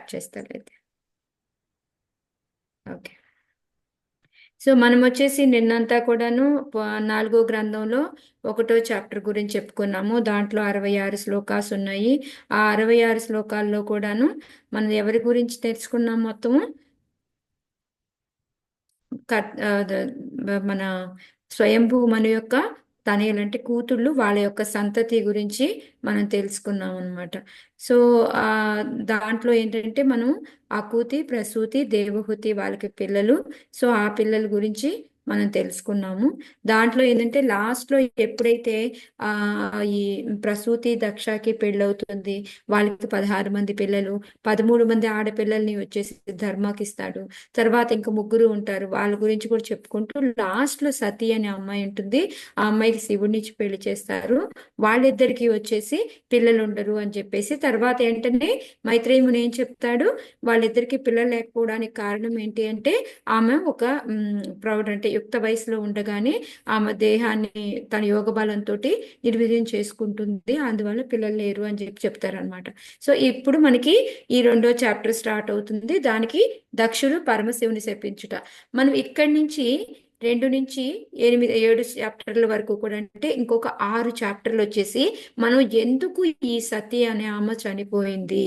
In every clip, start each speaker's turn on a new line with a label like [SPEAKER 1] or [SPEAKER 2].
[SPEAKER 1] Start చేస్తారు అయితే. Okay. So మనం వచ్చేసి నిన్నంతా కూడాను 4వ గ్రంథంలో 1వ చాప్టర్ గురించి చెప్పుకున్నాము. దాంట్లో 66 శ్లోకాస్ ఉన్నాయి. ఆ 66 శ్లోకాల్లో కూడాను మనం ఎవరి గురించి తెలుసుకున్నాం మొత్తము? మన స్వయంభూ మను యొక్క తనయులంటే కూతుళ్ళు, వాళ్ళ యొక్క సంతతి గురించి మనం తెలుసుకున్నాం అనమాట. సో ఆ దాంట్లో ఏంటంటే మనం ఆకూతి, ప్రసూతి, దేవహూతి వాళ్ళకి పిల్లలు. సో ఆ పిల్లల గురించి మనం తెలుసుకున్నాము. దాంట్లో ఏంటంటే లాస్ట్ లో ఎప్పుడైతే ఆ ఈ ప్రసూతి దక్షకి పెళ్ళవుతుంది, వాళ్ళకి 16 మంది పిల్లలు, 13 మంది ఆడపిల్లల్ని వచ్చేసి ధర్మాకి ఇస్తాడు. తర్వాత ఇంకా ముగ్గురు ఉంటారు, వాళ్ళ గురించి కూడా చెప్పుకుంటూ లాస్ట్ లో సతీ అనే అమ్మాయి ఉంటుంది. ఆ అమ్మాయికి శివుడిని ఇచ్చి పెళ్లి చేస్తారు. వాళ్ళిద్దరికి వచ్చేసి పిల్లలు ఉండరు అని చెప్పేసి తర్వాత ఏంటంటే మైత్రేయ ముని ఏం చెప్తాడు, వాళ్ళిద్దరికి పిల్లలు లేకపోవడానికి కారణం ఏంటి అంటే ఆమె ఒక ప్రౌఢ అంటే యుక్త వయసులో ఉండగానే ఆమె దేహాన్ని తన యోగ బలంతో నిర్వీర్యం చేసుకుంటుంది, అందువల్ల పిల్లలు లేరు అని చెప్పి చెప్తారనమాట. సో ఇప్పుడు మనకి ఈ 2వ చాప్టర్ స్టార్ట్ అవుతుంది. దానికి దక్షుడు పరమశివుని శపించుట. మనం ఇక్కడి నుంచి 2 నుంచి 8, 7 చాప్టర్ల వరకు కూడా అంటే ఇంకొక 6 చాప్టర్లు వచ్చేసి మనం ఎందుకు ఈ సతీ అనే ఆమె చనిపోయింది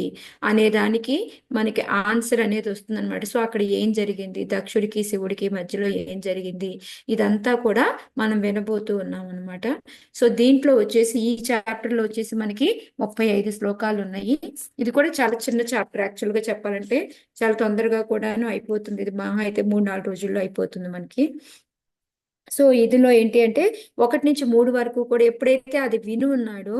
[SPEAKER 1] అనే దానికి మనకి ఆన్సర్ అనేది వస్తుంది అనమాట. సో అక్కడ ఏం జరిగింది, దక్షుడికి శివుడికి మధ్యలో ఏం జరిగింది, ఇదంతా కూడా మనం వినబోతూ ఉన్నాం అనమాట. సో దీంట్లో వచ్చేసి ఈ చాప్టర్లో వచ్చేసి మనకి 35 శ్లోకాలు ఉన్నాయి. ఇది కూడా చాలా చిన్న చాప్టర్ యాక్చువల్గా చెప్పాలంటే, చాలా తొందరగా కూడాను అయిపోతుంది. ఇది మహా అయితే 3-4 రోజుల్లో అయిపోతుంది మనకి. సో ఇదిలో ఏంటి అంటే 1 నుంచి 3 వరకు కూడా ఎప్పుడైతే అది విని ఉన్నాడో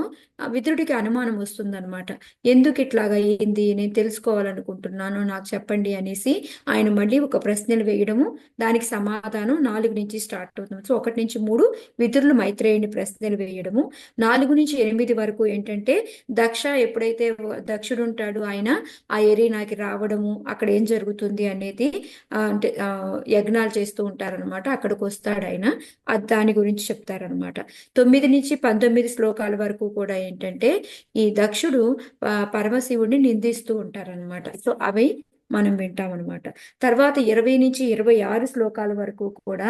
[SPEAKER 1] విదురుడికి అనుమానం వస్తుందన్నమాట. ఎందుకు ఇట్లాగా అయింది, నేను తెలుసుకోవాలనుకుంటున్నాను, నాకు చెప్పండి అనేసి ఆయన మళ్ళీ ఒక ప్రశ్నలు వేయడము, దానికి సమాధానం 4 నుంచి స్టార్ట్ అవుతుంది. సో 1 నుంచి 3 విదురులు మైత్రేయుని ప్రశ్నలు వేయడము, 4 నుంచి 8 వరకు ఏంటంటే దక్ష ఎప్పుడైతే దక్షుడు ఉంటాడు ఆయన ఆ ఎరీనాకి రావడము, అక్కడ ఏం జరుగుతుంది అనేది అంటే యజ్ఞాలు చేస్తూ ఉంటారనమాట. అక్కడికి వస్తాడు ఆయన, దాని గురించి చెప్తారనమాట. 9 నుంచి 19 శ్లోకాల వరకు కూడా ఏంటంటే ఈ దక్షుడు పరమశివుడిని నిందిస్తూ ఉంటారనమాట. సో అవి మనం వింటామన్నమాట. తర్వాత 20 నుంచి 26 శ్లోకాల వరకు కూడా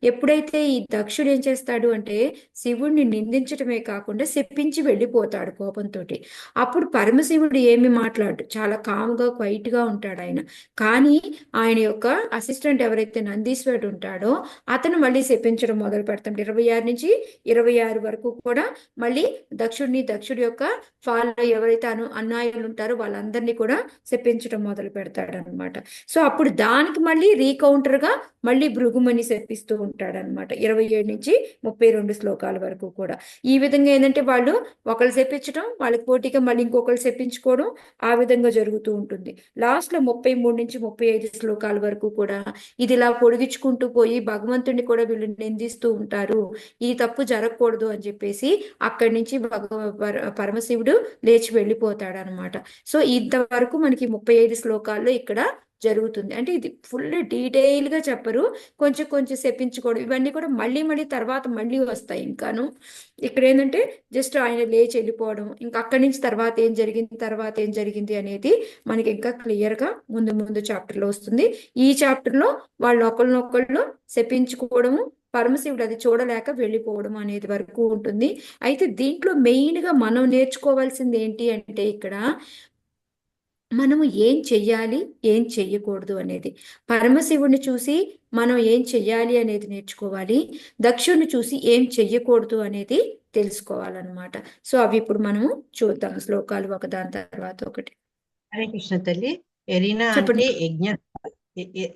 [SPEAKER 1] ఎప్పుడైతే ఈ దక్షుడు ఏం చేస్తాడు అంటే శివుడిని నిందించటమే కాకుండా శపించి వెళ్ళిపోతాడు కోపంతో. అప్పుడు పరమశివుడు ఏమి మాట్లాడు, చాలా కాముగా క్వైట్ గా ఉంటాడు ఆయన. కానీ ఆయన యొక్క అసిస్టెంట్ ఎవరైతే నందీశ్వరుడు ఉంటాడో అతను మళ్ళీ శపించడం మొదలు పెడతాడు. 26 నుంచి 26 వరకు కూడా మళ్ళీ దక్షుడి యొక్క ఫాలో ఎవరైతే అన్యాయులు ఉంటారో వాళ్ళందరినీ కూడా శపించడం మొదలు పెడతాడు అనమాట. సో అప్పుడు దానికి మళ్ళీ రీకౌంటర్ గా మళ్ళీ భృగుమని శపిస్తూ ఉంటాడు అనమాట. 27 నుంచి 32 శ్లోకాల వరకు కూడా ఈ విధంగా ఏంటంటే వాళ్ళు ఒకళ్ళు శపించడం, వాళ్ళకి పోటీగా మళ్ళీ ఇంకొకళ్ళు శపించుకోవడం, ఆ విధంగా జరుగుతూ ఉంటుంది. లాస్ట్ లో 33 నుంచి 35 శ్లోకాల వరకు కూడా ఇది ఇలా పొడిగించుకుంటూ పోయి భగవంతుడిని కూడా వీళ్ళు నిందిస్తూ ఉంటారు, ఈ తప్పు జరగకూడదు అని చెప్పేసి అక్కడి నుంచి పరమశివుడు లేచి వెళ్ళిపోతాడు అనమాట. సో ఇంతవరకు మనకి 35 శ్లోకాల్లో ఇక్కడ జరుగుతుంది. అంటే ఇది ఫుల్ డీటెయిల్ గా చెప్పరు, కొంచెం కొంచెం శపించుకోవడం ఇవన్నీ కూడా మళ్ళీ మళ్ళీ తర్వాత మళ్ళీ వస్తాయి. ఇంకాను ఇక్కడ ఏంటంటే జస్ట్ ఆయన లేచి వెళ్ళిపోవడం, ఇంకా అక్కడి నుంచి తర్వాత ఏం జరిగింది అనేది మనకి ఇంకా క్లియర్ గా ముందు ముందు చాప్టర్ లో వస్తుంది. ఈ చాప్టర్ లో వాళ్ళు ఒకళ్ళనొకళ్ళు శపించుకోవడము, పరమశివుడు అది చూడలేక వెళ్ళిపోవడం అనేది వరకు ఉంటుంది. అయితే దీంట్లో మెయిన్ గా మనం నేర్చుకోవాల్సింది ఏంటి అంటే ఇక్కడ మనము ఏం చెయ్యాలి, ఏం చెయ్యకూడదు అనేది. పరమశివుడిని చూసి మనం ఏం చెయ్యాలి అనేది నేర్చుకోవాలి, దక్షుడిని చూసి ఏం చెయ్యకూడదు అనేది తెలుసుకోవాలన్నమాట. సో అవి ఇప్పుడు మనము చూద్దాం శ్లోకాలు ఒకదాని తర్వాత ఒకటి.
[SPEAKER 2] హరే కృష్ణ తల్లి. ఎరీనా
[SPEAKER 1] చెప్పండి.
[SPEAKER 2] అంటే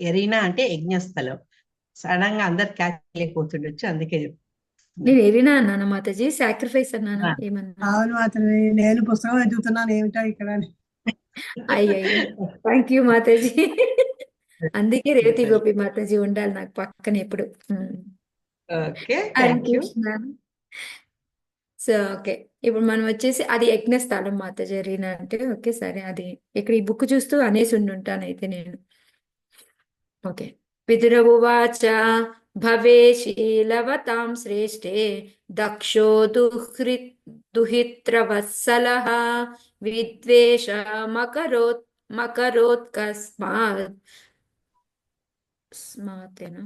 [SPEAKER 2] ఎరీనా అంటే యజ్ఞస్థలం. సడన్ గా అందరు క్యాచ్ చేయలేకపోతుండొచ్చు, అందుకే
[SPEAKER 1] నేను ఎరినా అన్నాను మాతాజీ, సాక్రిఫైస్ అన్నాను, ఏమన్నా?
[SPEAKER 3] అవును మాత్రమే, నేను పుస్తకం ఎదుగుతున్నాను ఏమిటా ఇక్కడ అని.
[SPEAKER 1] అయ్యయ్యో, థ్యాంక్ యూ మాతాజీ. అందుకే రేవతి గోపి మాతాజీ ఉండాలి నాకు పక్కన ఎప్పుడు.
[SPEAKER 2] Okay,
[SPEAKER 1] Hare
[SPEAKER 2] thank you.
[SPEAKER 1] Krishna. So okay, ఇప్పుడు మనం వచ్చేసి అది యజ్ఞస్థలం మాతాజీ ఎరీనా అంటే. ఓకే సరే, అది ఇక్కడ ఈ బుక్ చూస్తూ అనేసి ఉంటాను అయితే నేను. ఓకే. పితృవాచ భవే శీలవతాం శ్రేష్ఠే దక్షో దుహిత్రవత్సలః విద్వేషమకరోత్ మకరోత్కస్మాత్ స్మాతేనా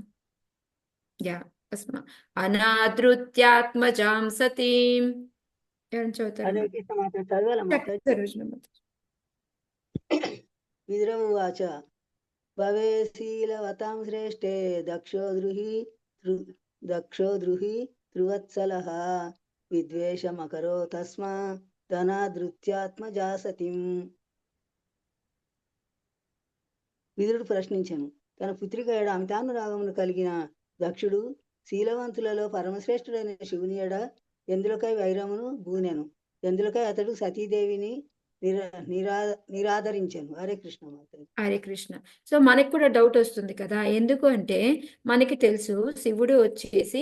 [SPEAKER 1] యా అస్మా అనాదృత్యాత్మజాం సతీం. ఎవరైనా చదువుతారా
[SPEAKER 4] హరే కృష్ణ మాత చదవాల మాత.
[SPEAKER 1] సరోజన మాత.
[SPEAKER 4] విదురమువాచ భవేశీలవతాం శ్రేష్ఠే దక్షో ద్రుహి త్రివత్సలః విద్వేషమకరో తస్మా ధనాదృత్యాత్మజా సతిం. విదురుడు ప్రశ్నించెను. తన పుత్రిక ఎడ అమితానురాగమును కలిగిన దక్షుడు శీలవంతులలో పరమశ్రేష్ఠుడైన శివుని ఎడ ఎందులకై వైరమును బూనెను. ఎందులకై అతడు సతీదేవిని నిరాదరించెను. హరే కృష్ణ మాత.
[SPEAKER 1] హరే కృష్ణ. సో మనకి కూడా డౌట్ వస్తుంది కదా, ఎందుకు అంటే మనకి తెలుసు శివుడు వచ్చేసి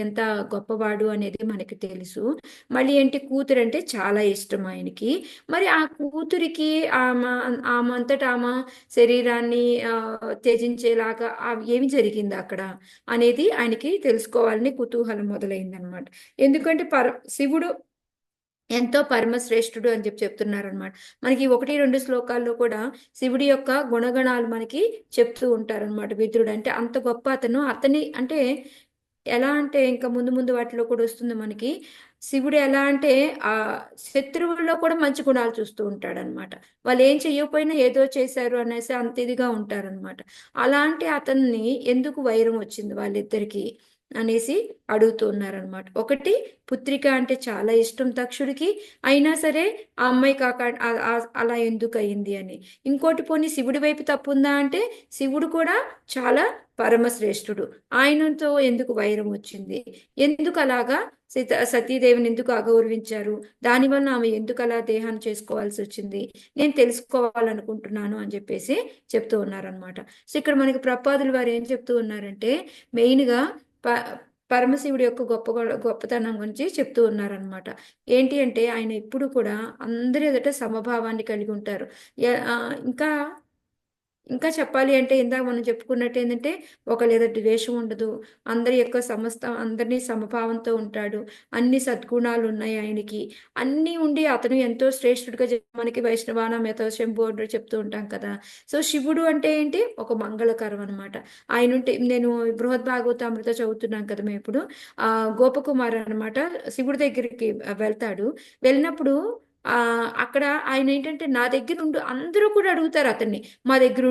[SPEAKER 1] ఎంత గొప్పవాడు అనేది మనకి తెలుసు. మళ్ళీ ఏంటి, కూతురు అంటే చాలా ఇష్టం ఆయనకి. మరి ఆ కూతురికి ఆమె అంతటా ఆమె శరీరాన్ని త్యజించేలాగా ఏమి జరిగింది అక్కడ అనేది ఆయనకి తెలుసుకోవాలని కుతూహలం మొదలైందనమాట. ఎందుకంటే శివుడు ఎంతో పరమశ్రేష్ఠుడు అని చెప్తున్నారనమాట. మనకి 1-2 శ్లోకాల్లో కూడా శివుడి యొక్క గుణగణాలు మనకి చెప్తూ ఉంటారనమాట. విదురుడు అంటే అంత గొప్ప అతని అంటే ఎలా అంటే ఇంకా ముందు ముందు వాటిలో కూడా వస్తుంది మనకి. శివుడు ఎలా అంటే ఆ శత్రువుల్లో కూడా మంచి గుణాలు చూస్తూ ఉంటాడనమాట. వాళ్ళు ఏం చెయ్యకపోయినా ఏదో చేశారు అనేసి అంత ఇదిగా ఉంటారనమాట. అలాంటి అతన్ని ఎందుకు వైరం వచ్చింది వాళ్ళిద్దరికి అనేసి అడుగుతూ ఉన్నారనమాట. ఒకటి, పుత్రిక అంటే చాలా ఇష్టం దక్షుడికి, అయినా సరే ఆ అమ్మాయి అలా ఎందుకు అయింది అని. ఇంకోటి, పోనీ శివుడి వైపు తప్పు ఉందా అంటే శివుడు కూడా చాలా పరమశ్రేష్ఠుడు, ఆయనతో ఎందుకు వైరం వచ్చింది, ఎందుకు అలాగా సతీదేవిని ఎందుకు అగౌరవించారు, దానివల్ల ఆమె ఎందుకు అలా దేహాన్ని చేసుకోవాల్సి వచ్చింది, నేను తెలుసుకోవాలనుకుంటున్నాను అని చెప్పేసి చెప్తూ ఉన్నారనమాట. సో ఇక్కడ మనకి ప్రపాదులు వారు ఏం చెప్తూ ఉన్నారంటే మెయిన్గా పరమశివుడి యొక్క గొప్పతనం గురించి చెప్తూ ఉన్నారనమాట. ఏంటి అంటే ఆయన ఎప్పుడు కూడా అందరి ఎదుట సమభావాన్ని కలిగి ఉంటారు. ఇంకా ఇంకా చెప్పాలి అంటే ఇందాక మనం చెప్పుకున్నట్టు ఏంటంటే ఒకళ్ళ ఎదుటి ద్వేషం ఉండదు, అందరినీ సమభావంతో ఉంటాడు, అన్ని సద్గుణాలు ఉన్నాయి ఆయనకి, అన్నీ ఉండి అతను ఎంతో శ్రేష్ఠుడిగా మనకి వైష్ణవాన శంభు చెప్తూ ఉంటాం కదా. సో శివుడు అంటే ఏంటి, ఒక మంగళకరం అనమాట. ఆయన ఉంటే నేను బృహద్భాగవతామృత చదువుతున్నాం కదా మేము ఇప్పుడు, గోపకుమార్ అనమాట శివుడి దగ్గరికి వెళ్తాడు. వెళ్ళినప్పుడు అక్కడ ఆయన ఏంటంటే నా దగ్గర ఉండు, అందరూ కూడా అడుగుతారు అతన్ని, మా దగ్గర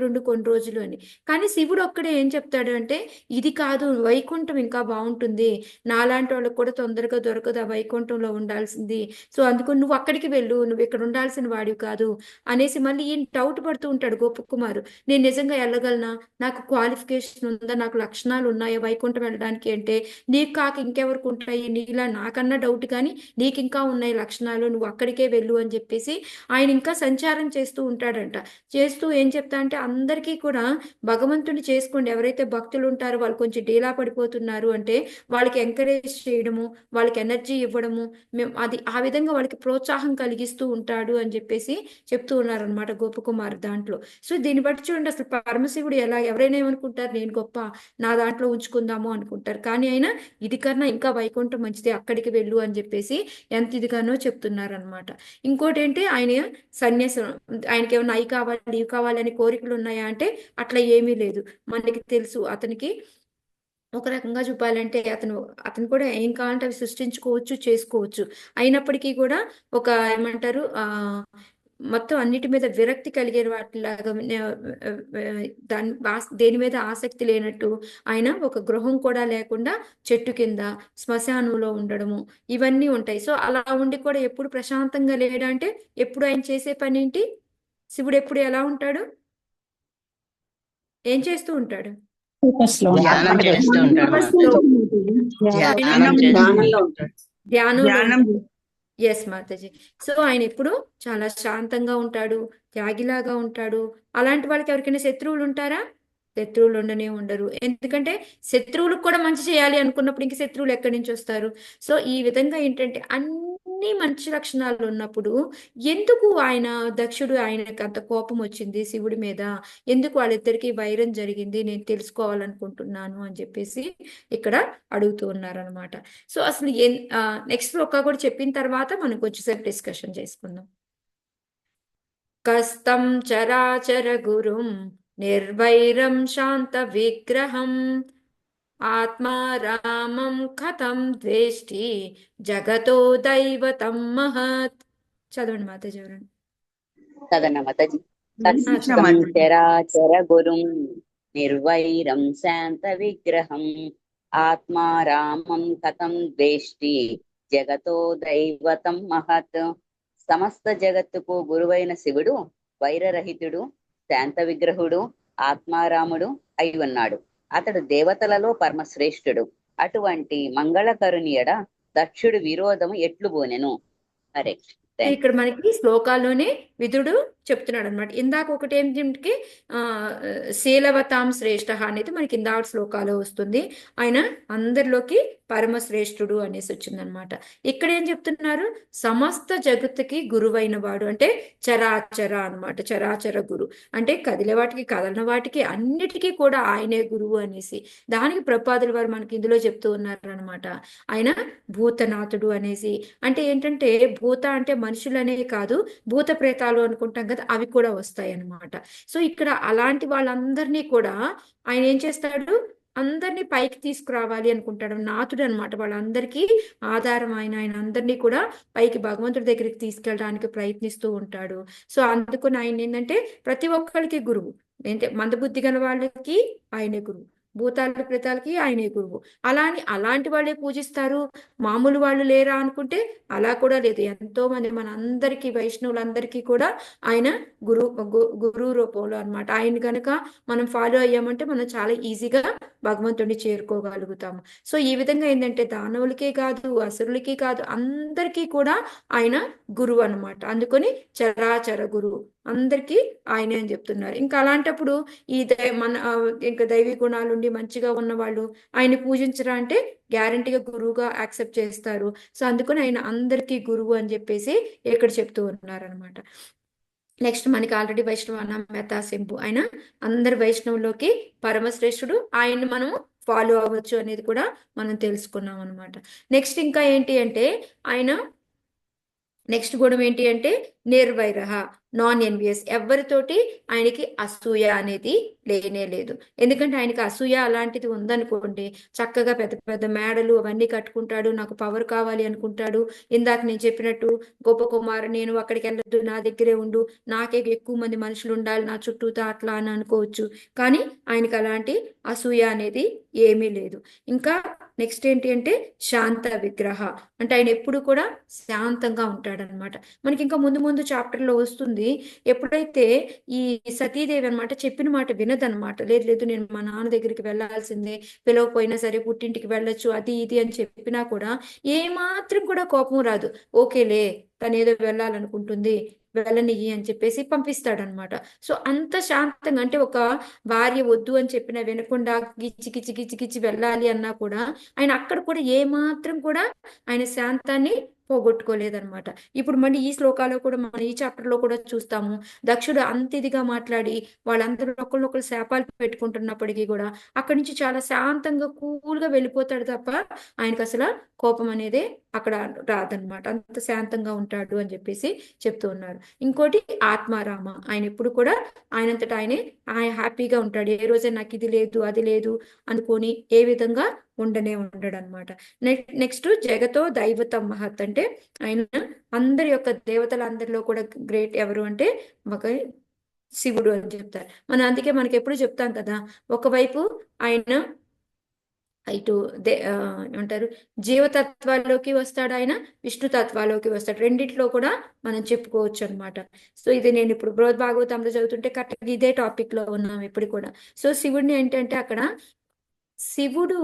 [SPEAKER 1] ఉండు కొన్ని రోజులు అని. కానీ శివుడు ఒక్కడే ఏం చెప్తాడు అంటే, ఇది కాదు, వైకుంఠం ఇంకా బాగుంటుంది, నాలాంటి వాళ్ళకి కూడా తొందరగా దొరకదు ఆ వైకుంఠంలో ఉండాల్సింది, సో అందుకు నువ్వు అక్కడికి వెళ్ళు, నువ్వు ఇక్కడ ఉండాల్సిన వాడివి కాదు అనేసి మళ్ళీ ఈయన డౌట్ పడుతూ ఉంటాడు గోపకుమారు. నేను నిజంగా వెళ్ళగలనా, నాకు క్వాలిఫికేషన్ ఉందా, నాకు లక్షణాలు ఉన్నాయా వైకుంఠం వెళ్ళడానికి అంటే, నీకు కాక ఇంకెవరికి ఉంటాయి, నీలా నాకన్నా డౌట్ కానీ నీకు ఇంకా ఉన్నాయి లక్షణాలు, నువ్వు అక్కడికే వెళ్ళు అని చెప్పేసి ఆయన ఇంకా సంచారం చేస్తూ ఉంటాడంట. చేస్తూ ఏం చెప్తా అంటే అందరికీ కూడా భగవంతుని చేసుకోండి, ఎవరైతే భక్తులు ఉంటారో వాళ్ళు కొంచెం డీలా పడిపోతున్నారు అంటే వాళ్ళకి ఎంకరేజ్ చేయడము, వాళ్ళకి ఎనర్జీ ఇవ్వడము, అది ఆ విధంగా వాళ్ళకి ప్రోత్సాహం కలిగిస్తూ ఉంటాడు అని చెప్పేసి చెప్తూ ఉన్నారనమాట గోపకుమార్ దాంట్లో. సో దీన్ని బట్టి చూడండి, అసలు పరమశివుడు ఎవరైనా ఏమనుకుంటారు, నేను గొప్ప, నా దాంట్లో ఉంచుకుందాము అనుకుంటారు, కానీ ఆయన ఇది కన్నా ఇంకా వైకుంఠం మంచిది, అక్కడికి వెళ్ళు అని చెప్పేసి ఎంత ఇదిగానో చెప్తున్నారనమాట. ఇంకోటి ఏంటి, ఆయన సన్యాసం, ఆయనకి ఏమైనా అవి కావాలి ఇవి కావాలని కోరికలు ఉన్నాయా అంటే అట్లా ఏమీ లేదు. మనకి తెలుసు అతనికి ఒక రకంగా చూపాలంటే అతను కూడా ఏం కావాలంటే అవి సృష్టించుకోవచ్చు, చేసుకోవచ్చు. అయినప్పటికీ కూడా ఒక ఏమంటారు మొత్తం అన్నిటి మీద విరక్తి కలిగే వాటిలాగా దేని మీద ఆసక్తి లేనట్టు ఆయన ఒక గృహం కూడా లేకుండా చెట్టు కింద శ్మశానంలో ఉండడము ఇవన్నీ ఉంటాయి. సో అలా ఉండి కూడా ఎప్పుడు ప్రశాంతంగా లేడంటే ఎప్పుడు ఆయన చేసే పని ఏంటి, శివుడు ఎప్పుడు ఎలా ఉంటాడు, ఏం చేస్తూ ఉంటాడు,
[SPEAKER 2] ధ్యానం చేస్తూ ఉంటాడు.
[SPEAKER 1] ధ్యానం. ఎస్ మాతాజీ. సో ఆయన ఎప్పుడు చాలా శాంతంగా ఉంటాడు, త్యాగిలాగా ఉంటాడు. అలాంటి వాళ్ళకి ఎవరికైనా శత్రువులు ఉంటారా, శత్రువులు ఉండరు. ఎందుకంటే శత్రువులకు కూడా మంచి చేయాలి అనుకున్నప్పుడు ఇంక శత్రువులు ఎక్కడి నుంచి వస్తారు. సో ఈ విధంగా ఏంటంటే అన్ని మంచి లక్షణాలు ఉన్నప్పుడు ఎందుకు దక్షుడు ఆయనకు అంత కోపం వచ్చింది శివుడి మీద, ఎందుకు వాళ్ళిద్దరికి వైరం జరిగింది, నేను తెలుసుకోవాలనుకుంటున్నాను అని చెప్పేసి ఇక్కడ అడుగుతూ ఉన్నారనమాట. సో అసలు నెక్స్ట్ ఒక కూడా చెప్పిన తర్వాత మనం కొంచెంసేపు డిస్కషన్ చేసుకుందాం. కస్తం చరాచర గురుం నిర్వైరం శాంత విగ్రహం ఆత్మా రామం కథం ద్వేష్టి జగతో దైవతం మహత్. చదవండి మాతాజీ ఎవరండి.
[SPEAKER 5] చదన్న మాతాజీ.
[SPEAKER 2] వినిపించా
[SPEAKER 5] కష్టం
[SPEAKER 2] మాతాజీ.
[SPEAKER 5] చరాచర గురుం నిర్వైరం శాంత విగ్రహం ఆత్మా రామం కథం ద్వేష్టి జగతో దైవతం మహత్. సమస్త జగత్తుకు గురువైన శివుడు వైరరహితుడు, శాంత విగ్రహుడు, ఆత్మారాముడు అయి ఉన్నాడు. అతడు దేవతలలో పరమశ్రేష్ఠుడు. అటువంటి మంగళకరుని ఎడ దక్షుడు విరోధము ఎట్లు బోనెను. హరే
[SPEAKER 1] ఇక్కడ మనకి శ్లోకాల్లోనే విదుడు చెప్తున్నాడు అనమాట. ఇందాక ఒకటి ఏంటంటే శీలవతాం శ్రేష్ఠ అనేది మనకి ఇందాక శ్లోకాలో వస్తుంది. ఆయన అందరిలోకి పరమశ్రేష్ఠుడు అనేసి వచ్చిందనమాట. ఇక్కడ ఏం చెప్తున్నారు, సమస్త జగత్తుకి గురువైన వాడు అంటే చరాచర అనమాట. చరాచర గురు అంటే కదిలే వాటికి కదలిన వాటికి అన్నిటికీ కూడా ఆయనే గురువు అనేసి. దానికి ప్రపాదుల వారు మనకి ఇందులో చెప్తూ ఉన్నారు అనమాట. ఆయన భూతనాథుడు అనేసి. అంటే ఏంటంటే భూత అంటే మనుషులనే కాదు, భూత ప్రేతాలు అనుకుంటాం కదా, అవి కూడా వస్తాయి అన్నమాట. సో ఇక్కడ అలాంటి వాళ్ళందరినీ కూడా ఆయన ఏం చేస్తాడు, అందరినీ పైకి తీసుకురావాలి అనుకుంటాడు. నాథుడు అనమాట. వాళ్ళందరికీ ఆధారం ఆయన. ఆయన అందరినీ కూడా పైకి భగవంతుడి దగ్గరికి తీసుకెళ్ళడానికి ప్రయత్నిస్తూ ఉంటాడు. సో అందుకని ఆయన ఏంటంటే ప్రతి ఒక్కరికి గురువు. ఏంటంటే మందబుద్ధి గల వాళ్ళకి ఆయనే గురువు, భూతాల ప్రేతాలకి ఆయనే గురువు. అలాంటి వాళ్ళే పూజిస్తారు. మామూలు వాళ్ళు లేరా అనుకుంటే అలా కూడా లేదు. ఎంతో మంది మన అందరికీ వైష్ణవులందరికీ కూడా ఆయన గురువు రూపంలో అనమాట. ఆయన కనుక మనం ఫాలో అయ్యామంటే మనం చాలా ఈజీగా భగవంతుడిని చేరుకోగలుగుతాము. సో ఈ విధంగా ఏంటంటే దానవులకే కాదు, అసురులకి కాదు, అందరికీ కూడా ఆయన గురువు అనమాట. అందుకని చరాచర గురువు అందరికీ ఆయనే అని చెప్తున్నారు. ఇంకా అలాంటప్పుడు ఈ ఇంకా దైవీ గుణాలుండి మంచిగా ఉన్న వాళ్ళు ఆయన్ని పూజించరా అంటే గ్యారంటీగా గురువుగా యాక్సెప్ట్ చేస్తారు. సో అందుకని ఆయన అందరికీ గురువు అని చెప్పేసి ఇక్కడ చెప్తూ ఉన్నారనమాట. నెక్స్ట్ మనకి ఆల్రెడీ వైష్ణవ మెతా శంభు, ఆయన అందరి వైష్ణవులోకి పరమశ్రేష్ఠుడు. ఆయన్ని మనం ఫాలో అవ్వచ్చు అనేది కూడా మనం తెలుసుకున్నాం అనమాట. నెక్స్ట్ ఇంకా ఏంటి అంటే ఆయన నెక్స్ట్ గుణం ఏంటి అంటే నిర్వైరహ, నాన్ ఎన్వియస్. ఎవరితోటి ఆయనకి అసూయ అనేది లేనే లేదు. ఎందుకంటే ఆయనకి అసూయ అలాంటిది ఉందనుకోండి, చక్కగా పెద్ద పెద్ద మేడలు అవన్నీ కట్టుకుంటాడు, నాకు పవర్ కావాలి అనుకుంటాడు. ఇందాక నేను చెప్పినట్టు గొప్ప కుమారు, నేను అక్కడికి వెళ్ళొద్దు, నా దగ్గరే ఉండు, నాకే ఎక్కువ మంది మనుషులు ఉండాలి నా చుట్టూతో, అట్లా అని అనుకోవచ్చు. కానీ ఆయనకి అలాంటి అసూయ అనేది ఏమీ లేదు. ఇంకా నెక్స్ట్ ఏంటి అంటే శాంత విగ్రహ, అంటే ఆయన ఎప్పుడు కూడా శాంతంగా ఉంటాడనమాట. మనకి ఇంకా ముందు ముందు చాప్టర్లో వస్తుంది. ఎప్పుడైతే ఈ సతీదేవి అనమాట చెప్పిన మాట వినదనమాట. లేదు నేను మా నాన్న దగ్గరికి వెళ్ళాల్సిందే, పిలవకపోయినా సరే పుట్టింటికి వెళ్ళొచ్చు, అది ఇది అని చెప్పినా కూడా ఏమాత్రం కూడా కోపం రాదు. ఓకేలే, తను ఏదో వెళ్ళాలనుకుంటుంది, వెళ్ళనియ్యి అని చెప్పేసి పంపిస్తాడనమాట. సో అంత శాంతంగా, అంటే ఒక భార్య వద్దు అని చెప్పినా వినకుండా గిచ్చి గిచ్చి గిచ్చి గిచ్చి వెళ్ళాలి అన్నా కూడా ఆయన అక్కడ కూడా ఏమాత్రం కూడా ఆయన శాంతాన్ని పోగొట్టుకోలేదన్నమాట. ఇప్పుడు మళ్ళీ ఈ శ్లోకాలో కూడా మనం ఈ చాప్టర్ లో కూడా చూస్తాము. దక్షుడు అంత ఇదిగా మాట్లాడి వాళ్ళందరూ ఒకళ్ళొకళ్ళు శాపాలు పెట్టుకుంటున్నప్పటికీ కూడా అక్కడి నుంచి చాలా శాంతంగా కూల్గా వెళ్ళిపోతాడు తప్ప ఆయనకు అసలు కోపం అనేది అక్కడ రాదనమాట. అంత శాంతంగా ఉంటాడు అని చెప్పేసి చెప్తూ ఉన్నారు. ఇంకోటి ఆత్మారామ, ఆయన ఎప్పుడు కూడా ఆయనంతటా ఆయన హ్యాపీగా ఉంటాడు. ఏ రోజే నాకు ఇది లేదు అది లేదు అనుకొని ఏ విధంగా ఉండడు అనమాట. నెక్స్ట్ జగతో దైవతం మహత్, అంటే ఆయన అందరి యొక్క దేవతలందరిలో కూడా గ్రేట్ ఎవరు అంటే ఒక శివుడు అని చెప్తారు. అందుకే మనకి ఎప్పుడు చెప్తాం కదా, ఒకవైపు ఆయన ఇటు ఏమంటారు జీవతత్వాల్లోకి వస్తాడు, ఆయన విష్ణు తత్వాల్లోకి వస్తాడు. రెండిట్లో కూడా మనం చెప్పుకోవచ్చు అనమాట. సో ఇది నేను ఇప్పుడు బృహద్భాగవతంలో చదువుతుంటే కరెక్ట్గా ఇదే టాపిక్ లో ఉన్నాం ఇప్పుడు కూడా. సో శివుడిని ఏంటంటే అక్కడ శివుడు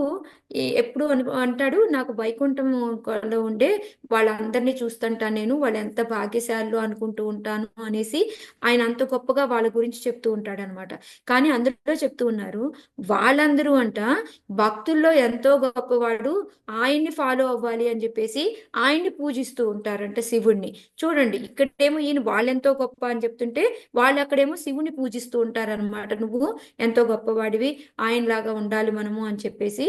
[SPEAKER 1] ఎప్పుడు అంటాడు, నాకు వైకుంఠంలో ఉండే వాళ్ళందరినీ చూస్తుంటాను నేను, వాళ్ళు ఎంత భాగ్యశాలు అనుకుంటూ ఉంటాను అనేసి ఆయన అంత గొప్పగా వాళ్ళ గురించి చెప్తూ ఉంటాడు అనమాట. కానీ అందులో చెప్తూ ఉన్నారు, వాళ్ళందరూ అంట భక్తుల్లో ఎంతో గొప్పవాడు, ఆయన్ని ఫాలో అవ్వాలి అని చెప్పేసి ఆయన్ని పూజిస్తూ ఉంటారంట శివుణ్ణి. చూడండి, ఇక్కడేమో ఈయన వాళ్ళెంతో గొప్ప అని చెప్తుంటే వాళ్ళు అక్కడేమో శివుని పూజిస్తూ ఉంటారనమాట. నువ్వు ఎంతో గొప్పవాడివి, ఆయనలాగా ఉండాలి మనము అని చెప్పేసి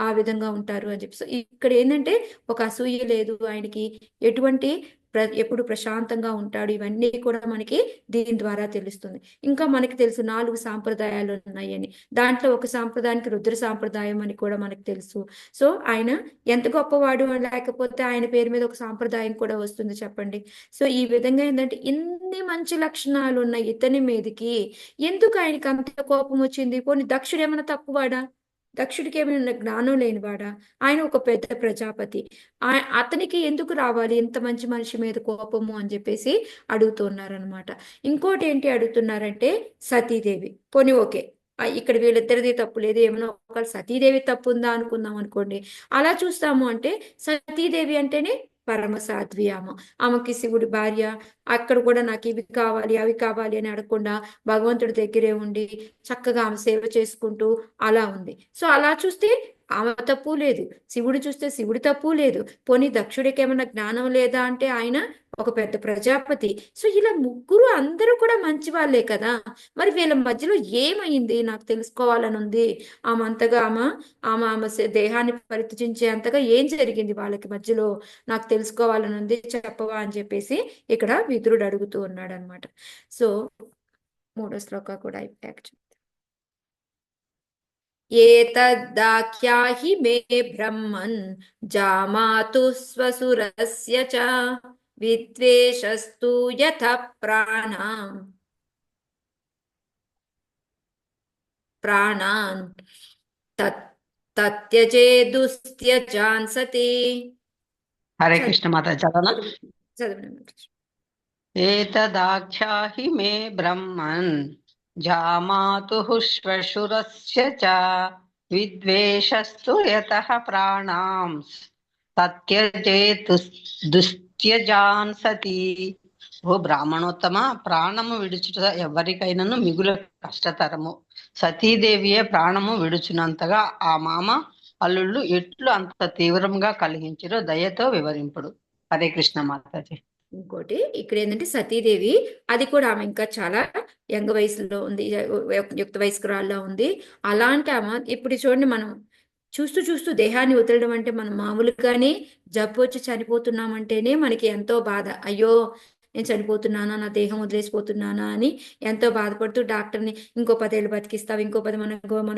[SPEAKER 1] ఆ విధంగా ఉంటారు అని చెప్పి. ఇక్కడ ఏంటంటే ఒక అసూయ లేదు ఆయనకి, ఎటువంటి ఎప్పుడు ప్రశాంతంగా ఉంటాడు, ఇవన్నీ కూడా మనకి దీని ద్వారా తెలుస్తుంది. ఇంకా మనకి తెలుసు 4 సాంప్రదాయాలు ఉన్నాయని. దాంట్లో ఒక సాంప్రదాయానికి రుద్ర సాంప్రదాయం అని కూడా మనకు తెలుసు. సో ఆయన ఎంత గొప్పవాడు అని, లేకపోతే ఆయన పేరు మీద ఒక సాంప్రదాయం కూడా వస్తుంది చెప్పండి. సో ఈ విధంగా ఏంటంటే ఇన్ని మంచి లక్షణాలు ఉన్న ఇతని మీదకి ఎందుకు ఆయనకి అంత కోపం వచ్చింది? పోనీ దక్షుడు ఏమైనా తక్కువవాడా? దక్షుడికి ఏమైనా జ్ఞానం లేనివాడా? ఆయన ఒక పెద్ద ప్రజాపతి. అతనికి ఎందుకు రావాలి ఇంత మంచి మనిషి మీద కోపము అని చెప్పేసి అడుగుతున్నారనమాట. ఇంకోటి ఏంటి అడుగుతున్నారంటే సతీదేవి. పోనీ ఓకే, ఇక్కడ వీళ్ళిద్దరిది తప్పు లేదు, ఏమైనా ఒక సతీదేవి తప్పు ఉందా అనుకుందాం అనుకోండి. అలా చూస్తాము అంటే సతీదేవి అంటేనే పరమ సాధ్వి ఆమెకి శివుడి భార్య. అక్కడ కూడా నాకు ఇవి కావాలి అవి కావాలి అని అడగకుండా భగవంతుడి దగ్గరే ఉండి చక్కగా ఆమె సేవ చేసుకుంటూ అలా ఉంది. సో అలా చూస్తే ఆమె తప్పు లేదు, శివుడు చూస్తే శివుడి తప్పు లేదు. పోనీ దక్షుడికి ఏమైనా జ్ఞానం లేదా అంటే ఆయన ఒక పెద్ద ప్రజాపతి. సో ఇలా ముగ్గురు అందరూ కూడా మంచి వాళ్ళే కదా. మరి వీళ్ళ మధ్యలో ఏమైంది నాకు తెలుసుకోవాలని ఉంది. ఆమె అంతగా ఆమె దేహాన్ని పరిత్యజించే అంతగా ఏం జరిగింది వాళ్ళకి మధ్యలో నాకు తెలుసుకోవాలని ఉంది, చెప్పవా అని చెప్పేసి ఇక్కడ విదురుడు అడుగుతూ ఉన్నాడు అనమాట. సో 3వ శ్లోక కూడా అయిపోయాక ఏతద్దాఖ్యాహి మే బ్రహ్మన్ జామాతు స్వసురస్య చ విద్వేషస్తు యథ ప్రాణాన్ తత్యజేదుస్త్యజాన్ సతి.
[SPEAKER 2] హరే కృష్ణ మాత చదవనా?
[SPEAKER 1] చదవండి.
[SPEAKER 2] ఏతదాఖ్యాహి మే బ్రహ్మన్ జామాతుః శ్వశురస్య చ విద్వేషస్తు యతః ప్రాణాం తత్యజేతుస్త్యజాన్ సతి. ఓ బ్రాహ్మణోత్తమ, ప్రాణము విడుచుట ఎవరికైనాను మిగుల కష్టతరము. సతీదేవియే ప్రాణము విడుచునంతగా ఆ మామ అల్లుళ్ళు ఎట్లు అంత తీవ్రంగా కలిగించిరో దయతో వివరింపుడు. హరే కృష్ణ మాతాజీ.
[SPEAKER 1] ఇంకోటి ఇక్కడ ఏంటంటే సతీదేవి, అది కూడా ఆమె ఇంకా చాలా యంగ్ వయసులో ఉంది, యుక్త వయస్కురాల్లో ఉంది. అలాంటి ఆమె ఇప్పుడు చూడండి, మనం చూస్తూ దేహాన్ని వదలడం అంటే మనం మామూలుగానే జబ్బు వచ్చి చనిపోతున్నామంటేనే మనకి ఎంతో బాధ. అయ్యో నేను చనిపోతున్నానా, నా దేహం వదిలేసిపోతున్నానా అని ఎంతో బాధపడుతూ డాక్టర్ని ఇంకో 10 ఏళ్ళు బతికిస్తావు, ఇంకో 10 మన